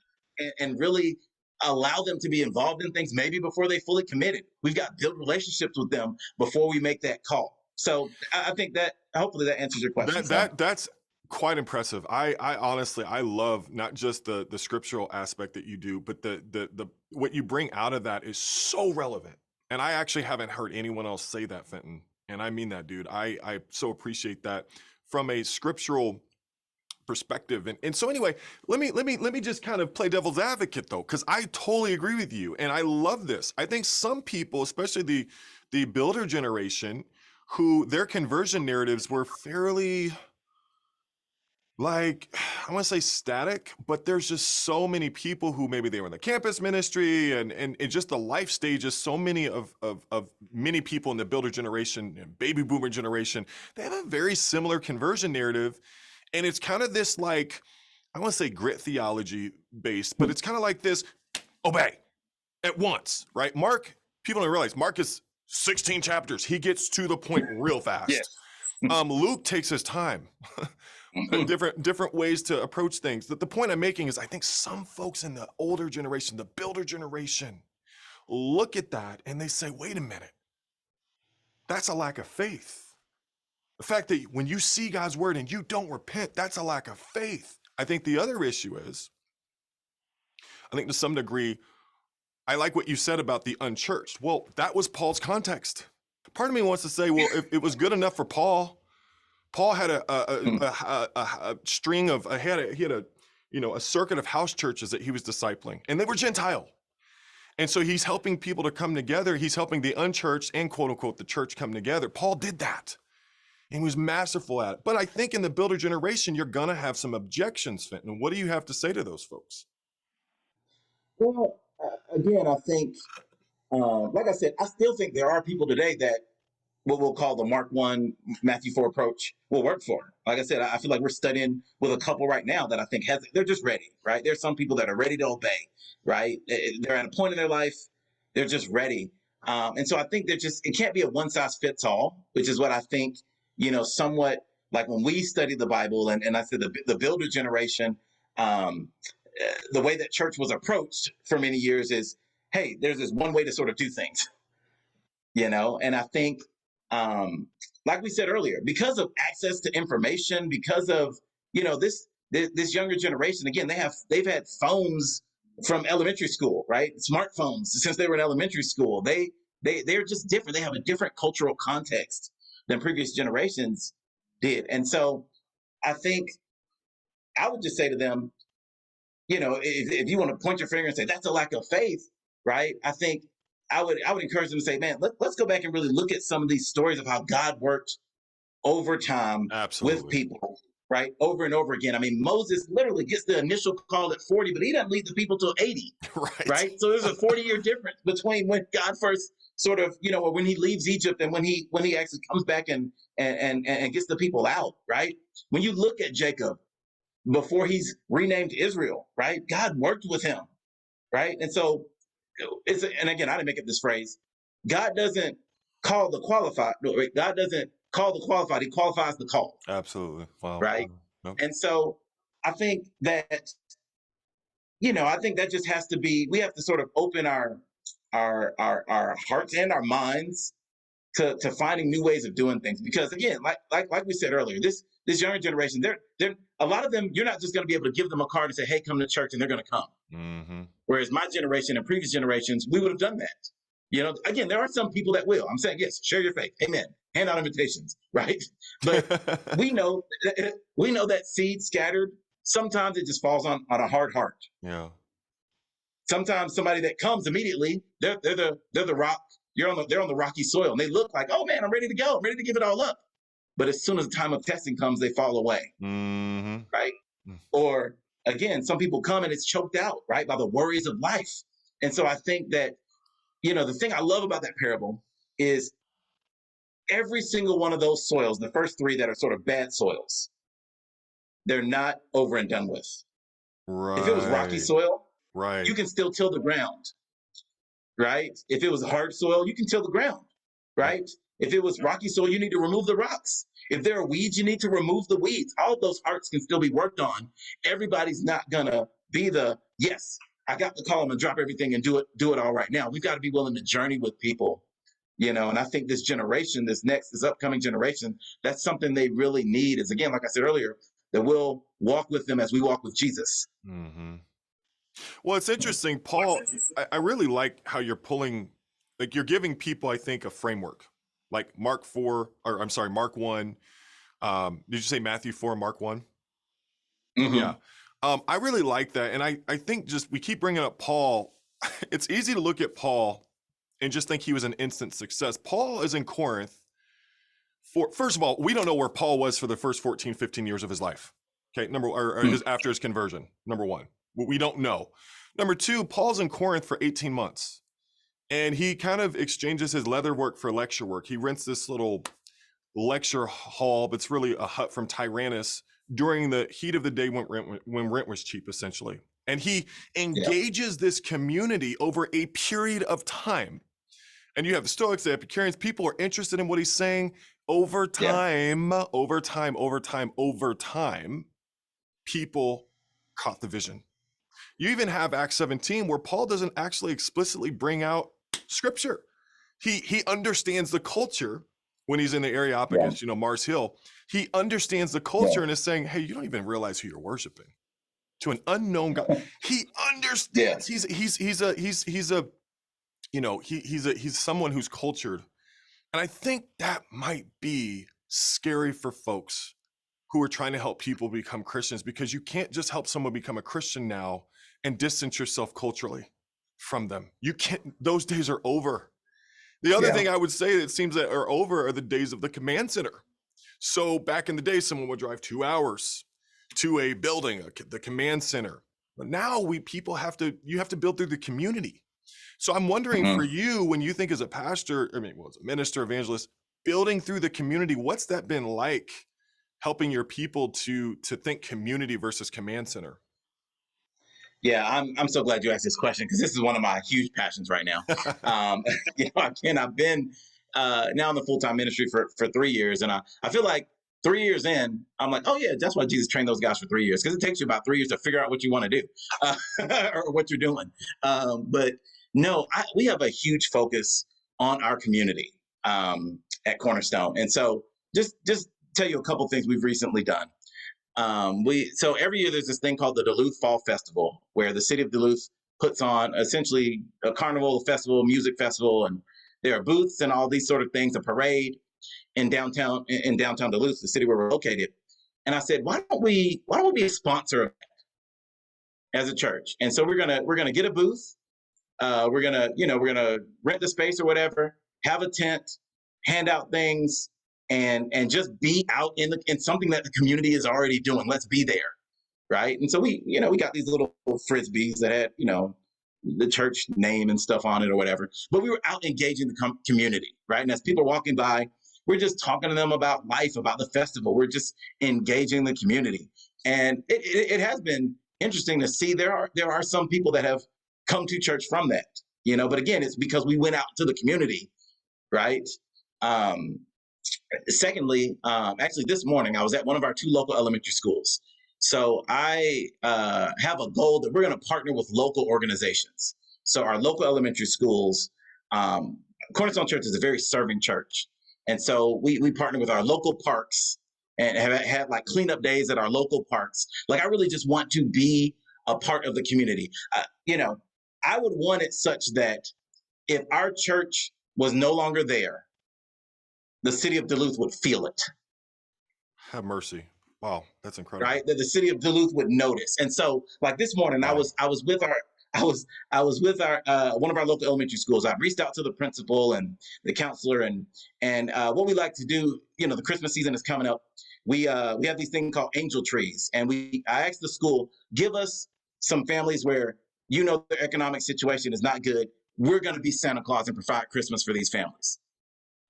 and really allow them to be involved in things maybe before they fully committed. We've got to build relationships with them before we make that call. So I think that hopefully that answers your question, son. That's quite impressive. I honestly I love not just the scriptural aspect that you do, but the what you bring out of that is so relevant. And I actually haven't heard anyone else say that, Fenton. And I mean that, dude. I so appreciate that from a scriptural perspective. And so anyway, let me just kind of play devil's advocate though, because I totally agree with you. And I love this. I think some people, especially the builder generation, who their conversion narratives were fairly like I want to say static, but there's just so many people who maybe they were in the campus ministry and just the life stages. So many of many people in the builder generation and baby boomer generation, they have a very similar conversion narrative, and it's kind of this like I want to say grit theology based, but it's kind of like this: obey at once, right? Mark, people don't realize Mark is 16 chapters. He gets to the point real fast. Yes. Luke takes his time. different ways to approach things. The point I'm making is I think some folks in the older generation, the builder generation, look at that and they say, wait a minute, that's a lack of faith. The fact that when you see God's word and you don't repent, that's a lack of faith. I think the other issue is, I think to some degree, I like what you said about the unchurched. Well, that was Paul's context. Part of me wants to say, well, if it was good enough for Paul, Paul had a string of he had a circuit of house churches that he was discipling, and they were Gentile. And so he's helping people to come together. He's helping the unchurched and quote unquote the church come together. Paul did that, and he was masterful at it. But I think in the builder generation, you're gonna have some objections, Fenton. What do you have to say to those folks? Well, again, I think, like I said, I still think there are people today that what we'll call the Mark 1, Matthew 4 approach will work for. Like I said, I feel like we're studying with a couple right now that I think they're just ready, right? There's some people that are ready to obey, right? They're at a point in their life, they're just ready. And so I think it can't be a one size fits all, which is what I think, somewhat like when we study the Bible and I said the builder generation, the way that church was approached for many years is, hey, there's this one way to sort of do things, and I think like we said earlier, because of access to information, because of this younger generation, again, they've had phones from elementary school, right? Smartphones since they were in elementary school. They're just different. They have a different cultural context than previous generations did. And so I think I would just say to them, if you want to point your finger and say that's a lack of faith, right? I think I would encourage them to say, man, let's go back and really look at some of these stories of how God worked over time with Absolutely. people, right? Over and over again. I mean, Moses literally gets the initial call at 40, but he doesn't lead the people till 80, Right. right? So there's a 40-year difference between when God first sort of, or when he leaves Egypt and when he actually comes back and gets the people out, right? When you look at Jacob before he's renamed Israel, right? God worked with him, right? And so and again, I didn't make up this phrase. God doesn't call the qualified. God doesn't call the qualified. He qualifies the call, Absolutely. Wow. right? Nope. And so I think that I think that just has to be, we have to sort of open our hearts and our minds to finding new ways of doing things. Because again, like we said earlier, this younger generation, they're a lot of them, you're not just going to be able to give them a card and say, hey, come to church, and they're going to come. Mm-hmm. Whereas my generation and previous generations, we would have done that. Again, there are some people that will. I'm saying, yes, share your faith. Amen. Hand out invitations, right? But we know that seed scattered, sometimes it just falls on a hard heart. Yeah. Sometimes somebody that comes immediately, they're the rock. They're on the rocky soil, and they look like, oh man, I'm ready to go. I'm ready to give it all up. But as soon as the time of testing comes, they fall away, Mm-hmm. right? Or again, some people come and it's choked out, right, by the worries of life. And so I think that, the thing I love about that parable is every single one of those soils, the first three that are sort of bad soils, they're not over and done with. If it was rocky Right. soil, Right. you can still till the ground, right? If it was hard soil, you can till the ground, Yep. right? If it was rocky soil, you need to remove the rocks. If there are weeds, you need to remove the weeds. All of those hearts can still be worked on. Everybody's not gonna be yes, I got the call, I'm gonna drop everything and do it all right now. We've got to be willing to journey with people, and I think this generation, this upcoming generation, that's something they really need is, again, like I said earlier, that we'll walk with them as we walk with Jesus. Mm-hmm. Well, it's interesting, Paul. I really like how you're you're giving people, I think, a framework, like Mark 4, or I'm sorry, Mark 1. Did you say Matthew 4, Mark 1? Yeah. Mm-hmm. I really like that. And I think just we keep bringing up Paul. It's easy to look at Paul and just think he was an instant success. Paul is in Corinth. First of all, we don't know where Paul was for the first 14, 15 years of his life. Okay, after his conversion, number one. We don't know. Number two, Paul's in Corinth for 18 months. And he kind of exchanges his leather work for lecture work. He rents this little lecture hall that's really a hut from Tyrannus during the heat of the day when rent was cheap, essentially. And he engages this community over a period of time. And you have the Stoics, the Epicureans, people are interested in what he's saying. Over time, people caught the vision. You even have Acts 17 where Paul doesn't actually explicitly bring out scripture. He understands the culture when he's in the Areopagus, Mars Hill. He understands the culture and is saying, hey, you don't even realize who you're worshiping. To an unknown God. He understands. He's someone who's cultured. And I think that might be scary for folks who are trying to help people become Christians, because you can't just help someone become a Christian now and distance yourself culturally from them. You can't, those days are over. The other thing I would say that seems that are over are the days of the command center. So back in the day, someone would drive 2 hours to a building, the command center. But now you have to build through the community. So I'm wondering for you, when you think as a pastor, as a minister, evangelist, building through the community, what's that been like, helping your people to think community versus command center? Yeah, I'm so glad you asked this question, because this is one of my huge passions right now. Again, I've been now in the full-time ministry for 3 years, and I feel like 3 years in, I'm like, oh yeah, that's why Jesus trained those guys for 3 years, because it takes you about 3 years to figure out what you want to do or what you're doing. But no, we have a huge focus on our community at Cornerstone, and so just tell you a couple things we've recently done. So every year there's this thing called the Duluth Fall Festival, where the city of Duluth puts on essentially a carnival festival, music festival, and there are booths and all these sort of things, a parade in downtown Duluth, the city where we're located. And I said, why don't we be a sponsor of that as a church? And so we're gonna get a booth. We're gonna rent the space or whatever, have a tent, hand out things, and just be out in something that the community is already doing. Let's be there, right? And so we got these little frisbees that had the church name and stuff on it or whatever. But we were out engaging the community, right? And as people are walking by, we're just talking to them about life, about the festival. We're just engaging the community, and it has been interesting to see. There are some people that have come to church from that, But again, it's because we went out to the community, right? Secondly, actually this morning I was at one of our 2 local elementary schools. So I have a goal that we're going to partner with local organizations. So our local elementary schools, um, Cornerstone Church is a very serving church, and so we partner with our local parks and have had like cleanup days at our local parks. Like I really just want to be a part of the community. I would want it such that if our church was no longer there, the city of Duluth would feel it, Have mercy. Wow, that's incredible. right? That the city of Duluth would notice. And so, like this morning, I Wow. was I was with our with our one of our local elementary schools. I reached out to the principal and the counselor, and what we like to do. The Christmas season is coming up. We have these things called angel trees, and I asked the school, give us some families where their economic situation is not good. We're going to be Santa Claus and provide Christmas for these families.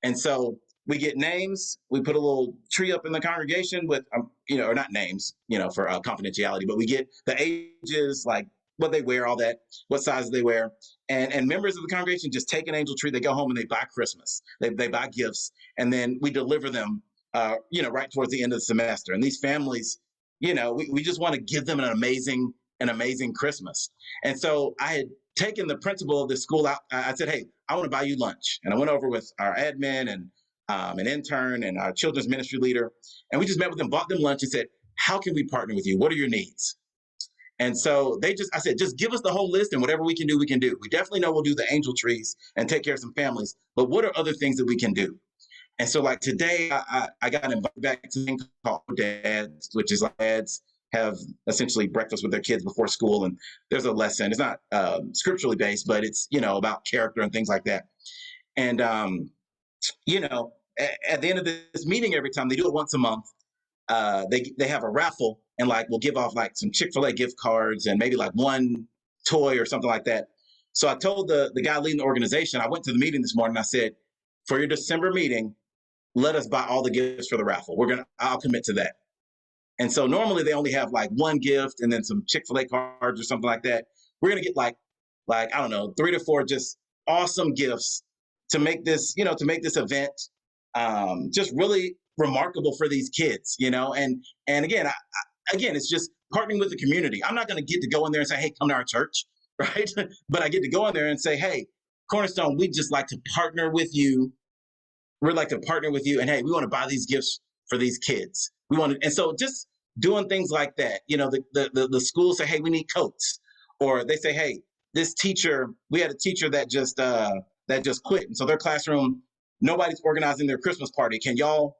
And so we get names. We put a little tree up in the congregation with, or not names, for confidentiality, but we get the ages, like what they wear, all that, what sizes they wear. And members of the congregation just take an angel tree. They go home and they buy Christmas. They buy gifts. And then we deliver them, right towards the end of the semester. And these families, we just want to give them an amazing Christmas. And so I had taken the principal of the school out. I said, hey, I want to buy you lunch. And I went over with our admin and an intern and our children's ministry leader. And we just met with them, bought them lunch and said, how can we partner with you? What are your needs? And so I said, just give us the whole list and whatever we can do, we can do. We definitely know we'll do the angel trees and take care of some families, but what are other things that we can do? And so like today, I got invited back to a thing called Dads, which is like dads have essentially breakfast with their kids before school. And there's a lesson. It's not scripturally based, but it's, about character and things like that. And, at the end of this meeting, every time they do it once a month, they have a raffle and like we'll give off like some Chick-fil-A gift cards and maybe like one toy or something like that. So I told the guy leading the organization, I went to the meeting this morning. I said, for your December meeting, let us buy all the gifts for the raffle. I'll commit to that. And so normally they only have like one gift and then some Chick-fil-A cards or something like that. We're gonna get like I don't know, 3 to 4 just awesome gifts to make this event just really remarkable for these kids, and again, it's just partnering with the community. I'm not gonna get to go in there and say, hey, come to our church, right? But I get to go in there and say, hey, Cornerstone, we'd just like to partner with you. We'd like to partner with you, and hey, we want to buy these gifts for these kids. And so just doing things like that. The schools say, hey, we need coats, or they say, hey, we had a teacher that just quit, and so their classroom, nobody's organizing their Christmas party. Can y'all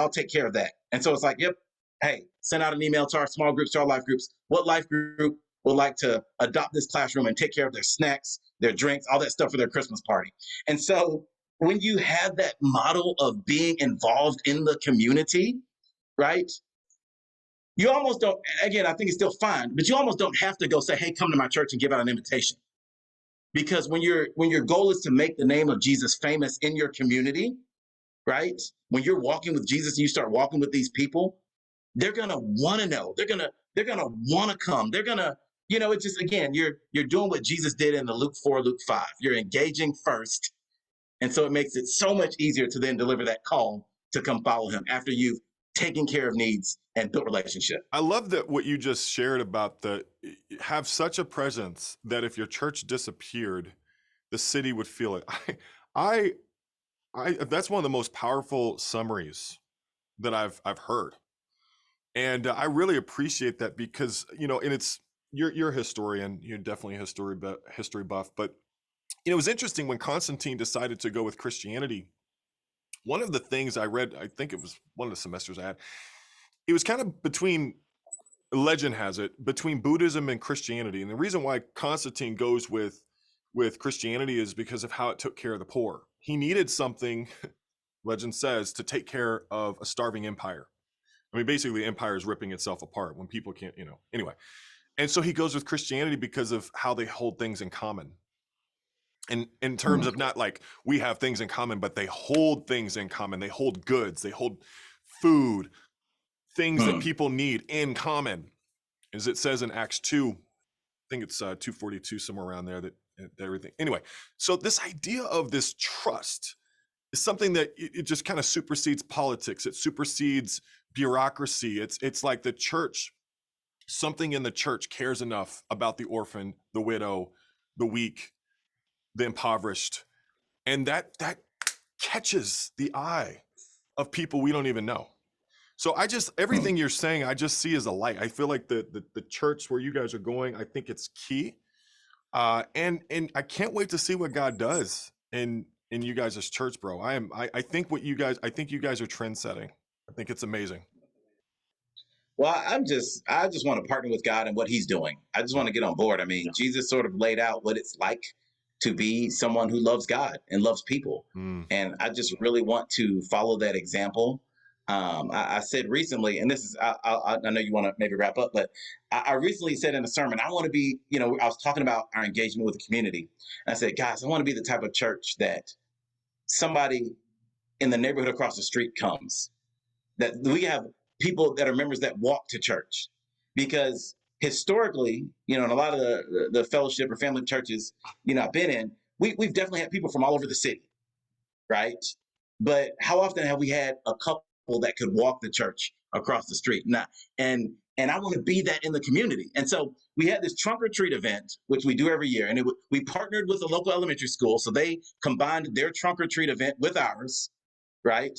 take care of that? And so it's like, yep, hey, send out an email to our small groups, to our life groups. What life group would like to adopt this classroom and take care of their snacks, their drinks, all that stuff for their Christmas party? And so when you have that model of being involved in the community, right? You almost don't, again, I think it's still fine, but you almost don't have to go say, hey, come to my church and give out an invitation. Because when your goal is to make the name of Jesus famous in your community, right? When you're walking with Jesus and you start walking with these people, they're gonna want to know. They're gonna want to come. They're gonna, it's just, again, you're doing what Jesus did in the Luke 4, Luke 5. You're engaging first. And so it makes it so much easier to then deliver that call to come follow him after you've taken care of needs and built relationship. I love that what you just shared about have such a presence that if your church disappeared, the city would feel it. I, that's one of the most powerful summaries that I've heard, and I really appreciate that because and you're a historian, you're definitely a history buff, but it was interesting when Constantine decided to go with Christianity. One of the things I read, I think it was one of the semesters I had, it was kind of between, legend has it, between Buddhism and Christianity. And the reason why Constantine goes with Christianity is because of how it took care of the poor. He needed something, legend says, to take care of a starving empire. I mean, basically, the empire is ripping itself apart when people can't, anyway. And so he goes with Christianity because of how they hold things in common. And in terms of not like we have things in common, but they hold things in common. They hold goods, they hold food, things that people need in common. As it says in Acts 2, I think it's 242, somewhere around there, that everything. Anyway, so this idea of this trust is something that it just kind of supersedes politics. It supersedes bureaucracy. It's like the church something in the church cares enough about the orphan, the widow, the weak, the impoverished, and that catches the eye of people we don't even know. So I just, everything you're saying, I just see as a light. I feel like the church where you guys are going, I think it's key. And I can't wait to see what God does in you guys as church, bro. I think I think you guys are trend setting. I think it's amazing. Well, I just want to partner with God and what He's doing. I just want Yeah. to get on board. I mean, Jesus sort of laid out what it's like to be someone who loves God and loves people, Mm. and I just really want to follow that example. I said recently, and this is I know you want to maybe wrap up, but I recently said in a sermon, I want to be, I was talking about our engagement with the community, and I said, guys, I want to be the type of church that somebody in the neighborhood across the street comes, that we have people that are members that walk to church, because historically, in a lot of the fellowship or family churches, I've been in, we've definitely had people from all over the city, right? But how often have we had a couple that could walk the church across the street? Not, and I want to be that in the community. And so we had this trunk or treat event, which we do every year, and we partnered with a local elementary school, so they combined their trunk or treat event with ours, right?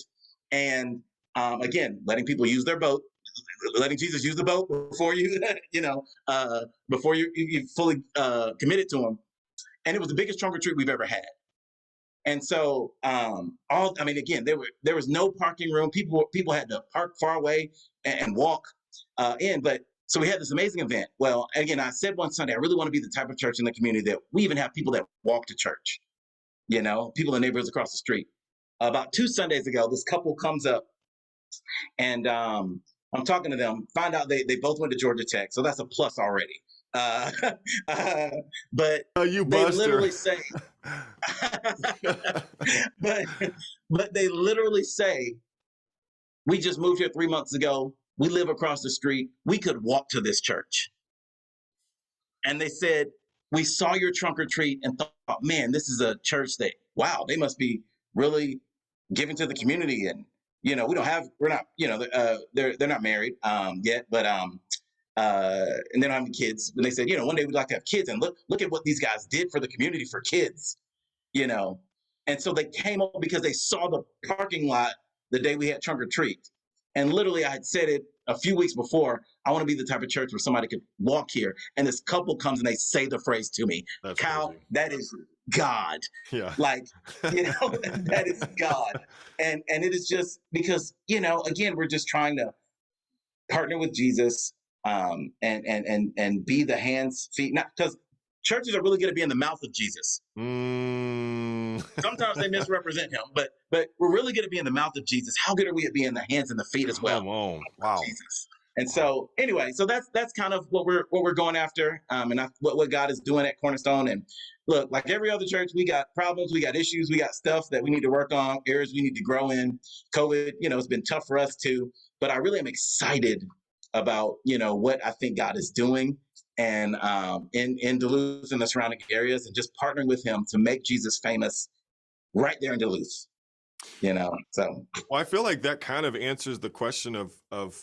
And again, letting people use their boat, letting Jesus use the boat before you, before you fully committed to Him. And it was the biggest trunk or treat we've ever had. And so, I mean, again, there was no parking room. People had to park far away and walk in. But so we had this amazing event. Well, again, I said one Sunday, I really want to be the type of church in the community that we even have people that walk to church. People in neighborhoods across the street. About 2 Sundays ago, this couple comes up, and I'm talking to them. Find out they both went to Georgia Tech, so that's a plus already. Uh, uh, but Oh, you they buster. literally say, but but they literally say, we just moved here 3 months ago. We live across the street. We could walk to this church. And they said, we saw your trunk or treat and thought, man, this is a church that, wow, they must be really giving to the community. And we're not, they're not married yet, but and they don't have any kids. And they said, one day we'd like to have kids, and look at what these guys did for the community for kids, you know. And so they came up because they saw the parking lot the day we had trunk or treat. And literally, I had said it a few weeks before. I want to be the type of church where somebody could walk here, and this couple comes and they say the phrase to me, That's Kyle, crazy. that is God. Yeah. Like, that is God. And it is just because, again, we're just trying to partner with Jesus, and be the hands, feet, not because churches are really going to be in the mouth of Jesus. Mm. Sometimes they misrepresent Him, but we're really going to be in the mouth of Jesus. How good are we at being the hands and the feet as well Come on. Wow. Jesus? And Wow. so, anyway, so that's kind of what we're going after, and what God is doing at Cornerstone. And look, like every other church, we got problems, we got issues, we got stuff that we need to work on, areas we need to grow in. COVID, it's been tough for us too, but I really am excited about what I think God is doing, and in Duluth and the surrounding areas, and just partnering with Him to make Jesus famous right there in Duluth. So Well, I feel like that kind of answers the question of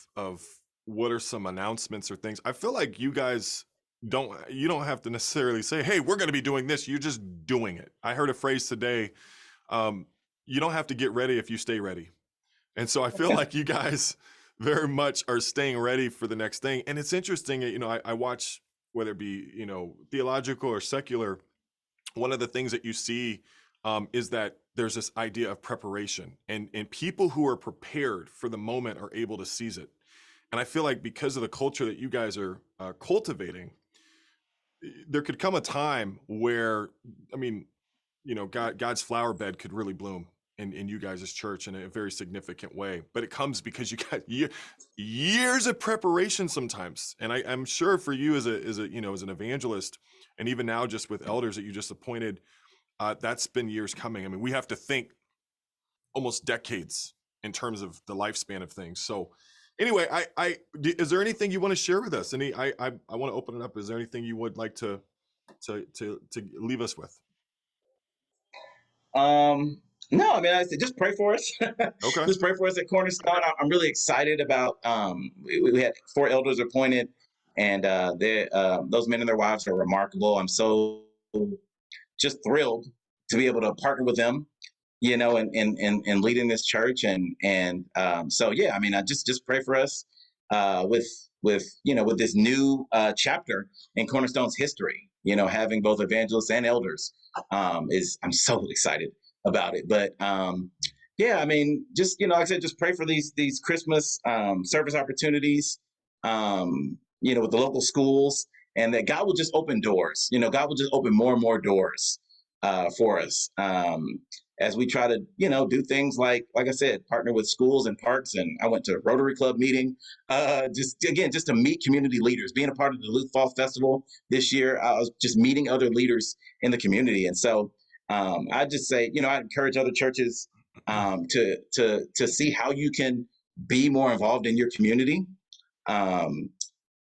what are some announcements or things. I feel like you guys you don't have to necessarily say, hey, we're going to be doing this. You're just doing it. I heard a phrase today. You don't have to get ready if you stay ready. And so I feel like you guys very much are staying ready for the next thing. And it's interesting, I watch, whether it be, theological or secular, one of the things that you see is that there's this idea of preparation, and people who are prepared for the moment are able to seize it. And I feel like because of the culture that you guys are cultivating, there could come a time where, I mean, God's flower bed could really bloom in you guys' church in a very significant way. But it comes because you got years of preparation sometimes. And I'm sure for you as an evangelist, and even now just with elders that you just appointed, that's been years coming. I mean, we have to think almost decades in terms of the lifespan of things. So anyway, is there anything you want to share with us? I want to open it up. Is there anything you would like to leave us with? No, I mean, I said just pray for us. Okay. Just pray for us at Cornerstone. I'm really excited about. We had 4 elders appointed, and those men and their wives are remarkable. I'm so just thrilled to be able to partner with them, and leading this church. So yeah, I mean, I just pray for us with this new chapter in Cornerstone's history. Having both evangelists and elders is I'm so excited about it. But yeah, I mean, just like I said, just pray for these Christmas service opportunities, with the local schools, and that God will just open doors. God will just open more and more doors for us, as we try to do things like I said, partner with schools and parks. And I went to a Rotary Club meeting, just to meet community leaders. Being a part of the Duluth Fall Festival this year, I was just meeting other leaders in the community. And so I just say, I encourage other churches to see how you can be more involved in your community.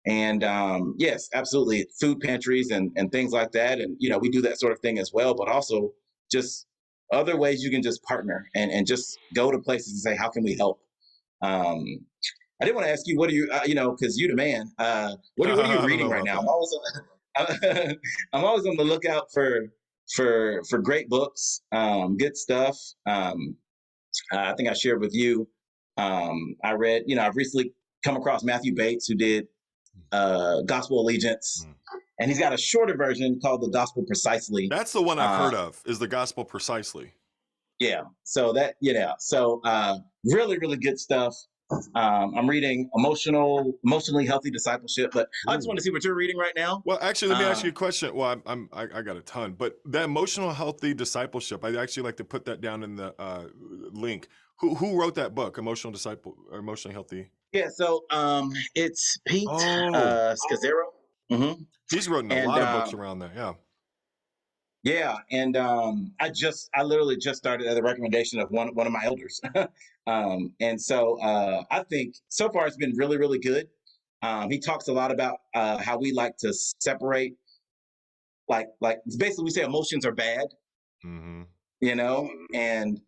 And yes, absolutely, food pantries and things like that. And we do that sort of thing as well, but also just other ways you can just partner and just go to places and say, how can we help? um I did want to ask you, what are you because you're the man, what are you I don't reading know right about now? I'm that. always I'm always on the lookout for great books, good stuff. I think I shared with you, I read, I've recently come across Matthew Bates, who did Gospel Allegiance, Mm. and he's got a shorter version called the Gospel Precisely. That's the one I've Uh, heard of, is the gospel precisely. yeah, so really, really good stuff. I'm reading Emotionally Healthy Discipleship, but I just want Ooh. to see what you're reading right now. Well, actually, let me ask you Um, a question. Well, I got a ton, but that emotional healthy discipleship, I actually like to put that down in the link. Who wrote that book, Emotionally Healthy? yeah, so it's Pete Oh, Scazzaro. Hmm. he's written a And lot of books around that. Yeah. yeah, and I literally just started at the recommendation of one of my elders. And so I think so far it's been really, really good. He talks a lot about how we like to separate, like basically we say emotions are bad, Hmm. and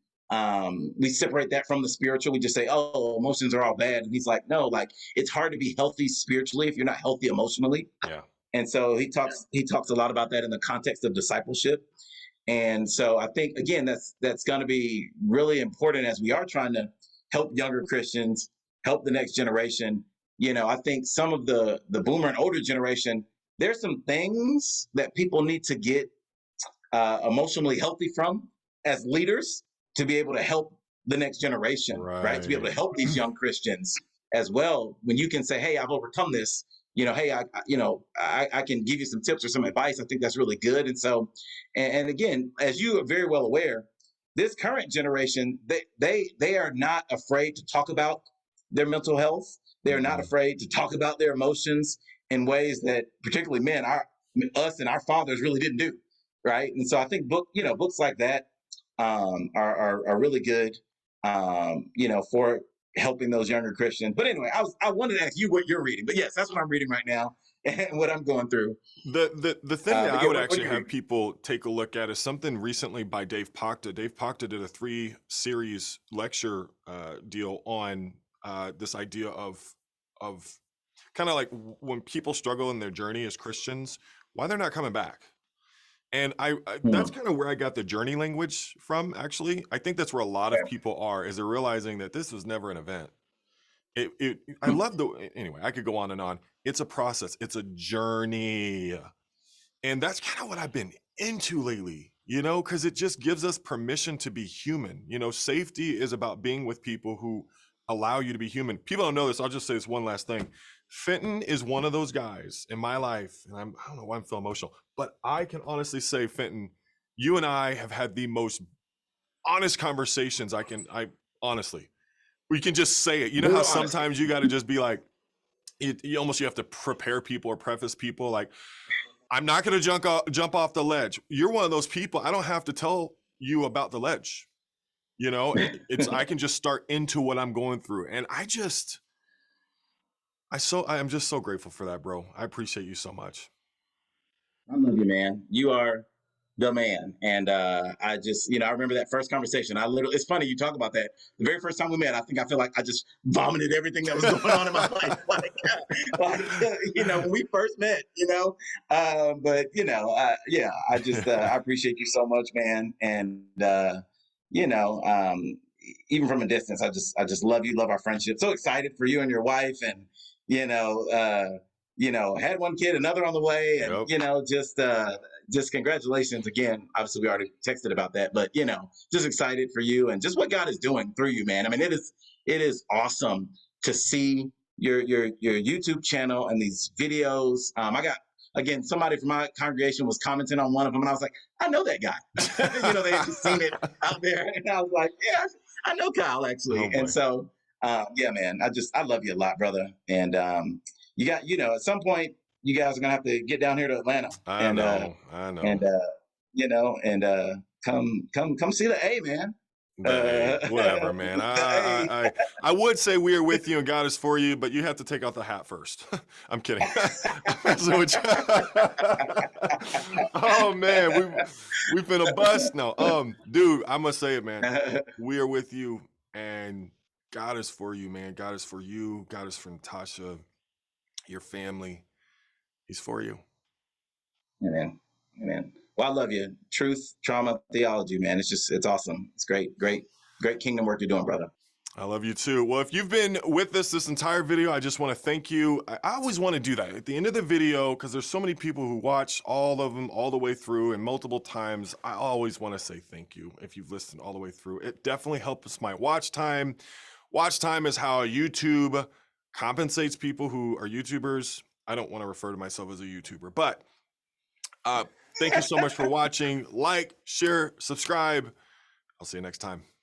we separate that from the spiritual. We just say, oh, emotions are all bad, and he's like, no, like it's hard to be healthy spiritually if you're not healthy emotionally. Yeah. And so he talks a lot about that in the context of discipleship. And so I think again that's going to be really important as we are trying to help younger Christians, help the next generation. I think some of the boomer and older generation, there's some things that people need to get emotionally healthy from as leaders, to be able to help the next generation, right? To be able Right. to help these young Christians as well. When you can say, "Hey, I've overcome this," hey, I can give you some tips or some advice. I think that's really good. And so, and again, as you are very well aware, this current generation, they are not afraid to talk about their mental health. They are not Hmm. afraid to talk about their emotions in ways that, particularly men, us and our fathers really didn't do, right? And so I think books like that are really good, for helping those younger Christians. But anyway, I wanted to ask you what you're reading. But yes, that's what I'm reading right now and what I'm going through. The thing that But I yeah, would what are actually you have reading? people take a look at is something recently by Dave Pacta. Dave Pacta did a 3 series lecture deal on this idea of kind of like when people struggle in their journey as Christians, why they're not coming back. And that's Hmm. kind of where I got the journey language from. Actually, I think that's where a lot of Okay. people are, is they're realizing that this was never an event. I Hmm. love anyway, I could go on and on. It's a process. It's a journey. And that's kind of what I've been into lately, because it just gives us permission to be human. Safety is about being with people who allow you to be human. People don't know this. I'll just say this one last thing. Fenton is one of those guys in my life, and I don't know why I'm feeling emotional, but I can honestly say, Fenton, you and I have had the most honest conversations. I honestly, we can just say it. You know how Real honesty. sometimes you got to just be like, you have to prepare people or preface people like, I'm not going to jump off the ledge. You're one of those people. I don't have to tell you about the ledge. It's I can just start into what I'm going through, and I am just so grateful for that, bro. I appreciate you so much. I love you, man. You are. the man. And I just, I remember that first conversation. It's funny you talk about that. The very first time we met, I feel like I just vomited everything that was going on in my life. When we first met, but yeah, I appreciate you so much, man. And, you know, um, even from a distance, I just love you, love our friendship. So excited for you and your wife. And, you know, uh, had one kid, another on the way. And, Yep. just congratulations again. Obviously, we already texted about that, but just excited for you and just what God is doing through you, man. I mean, it is awesome to see your YouTube channel and these videos. I got again somebody from my congregation was commenting on one of them, and I was like, I know that guy. They had just seen it out there, and I was like, yeah, I know Kyle Oh actually. And boy. so, yeah, man, I love you a lot, brother. And you got at some point you guys are gonna have to get down here to Atlanta I and know. I know. and and come see the A, man. Hey, whatever, man. The A. I would say we are with you and God is for you, but you have to take off the hat first. I'm kidding. I'm messing with you. Oh man, we've been a bust. No, dude, I must say it, man. We are with you, and God is for you, man. God is for you. God is for Natasha, your family. He's for you. Amen. Amen. Well, I love you. Truth, trauma, theology, man. It's awesome. It's great, great, great kingdom work you're doing, brother. I love you too. Well, if you've been with us this entire video, I just want to thank you. I always want to do that at the end of the video because there's so many people who watch all of them all the way through and multiple times. I always want to say thank you if you've listened all the way through. It definitely helps my watch time. Watch time is how YouTube compensates people who are YouTubers. I don't want to refer to myself as a YouTuber, but thank you so much for watching. Like, share, subscribe. I'll see you next time.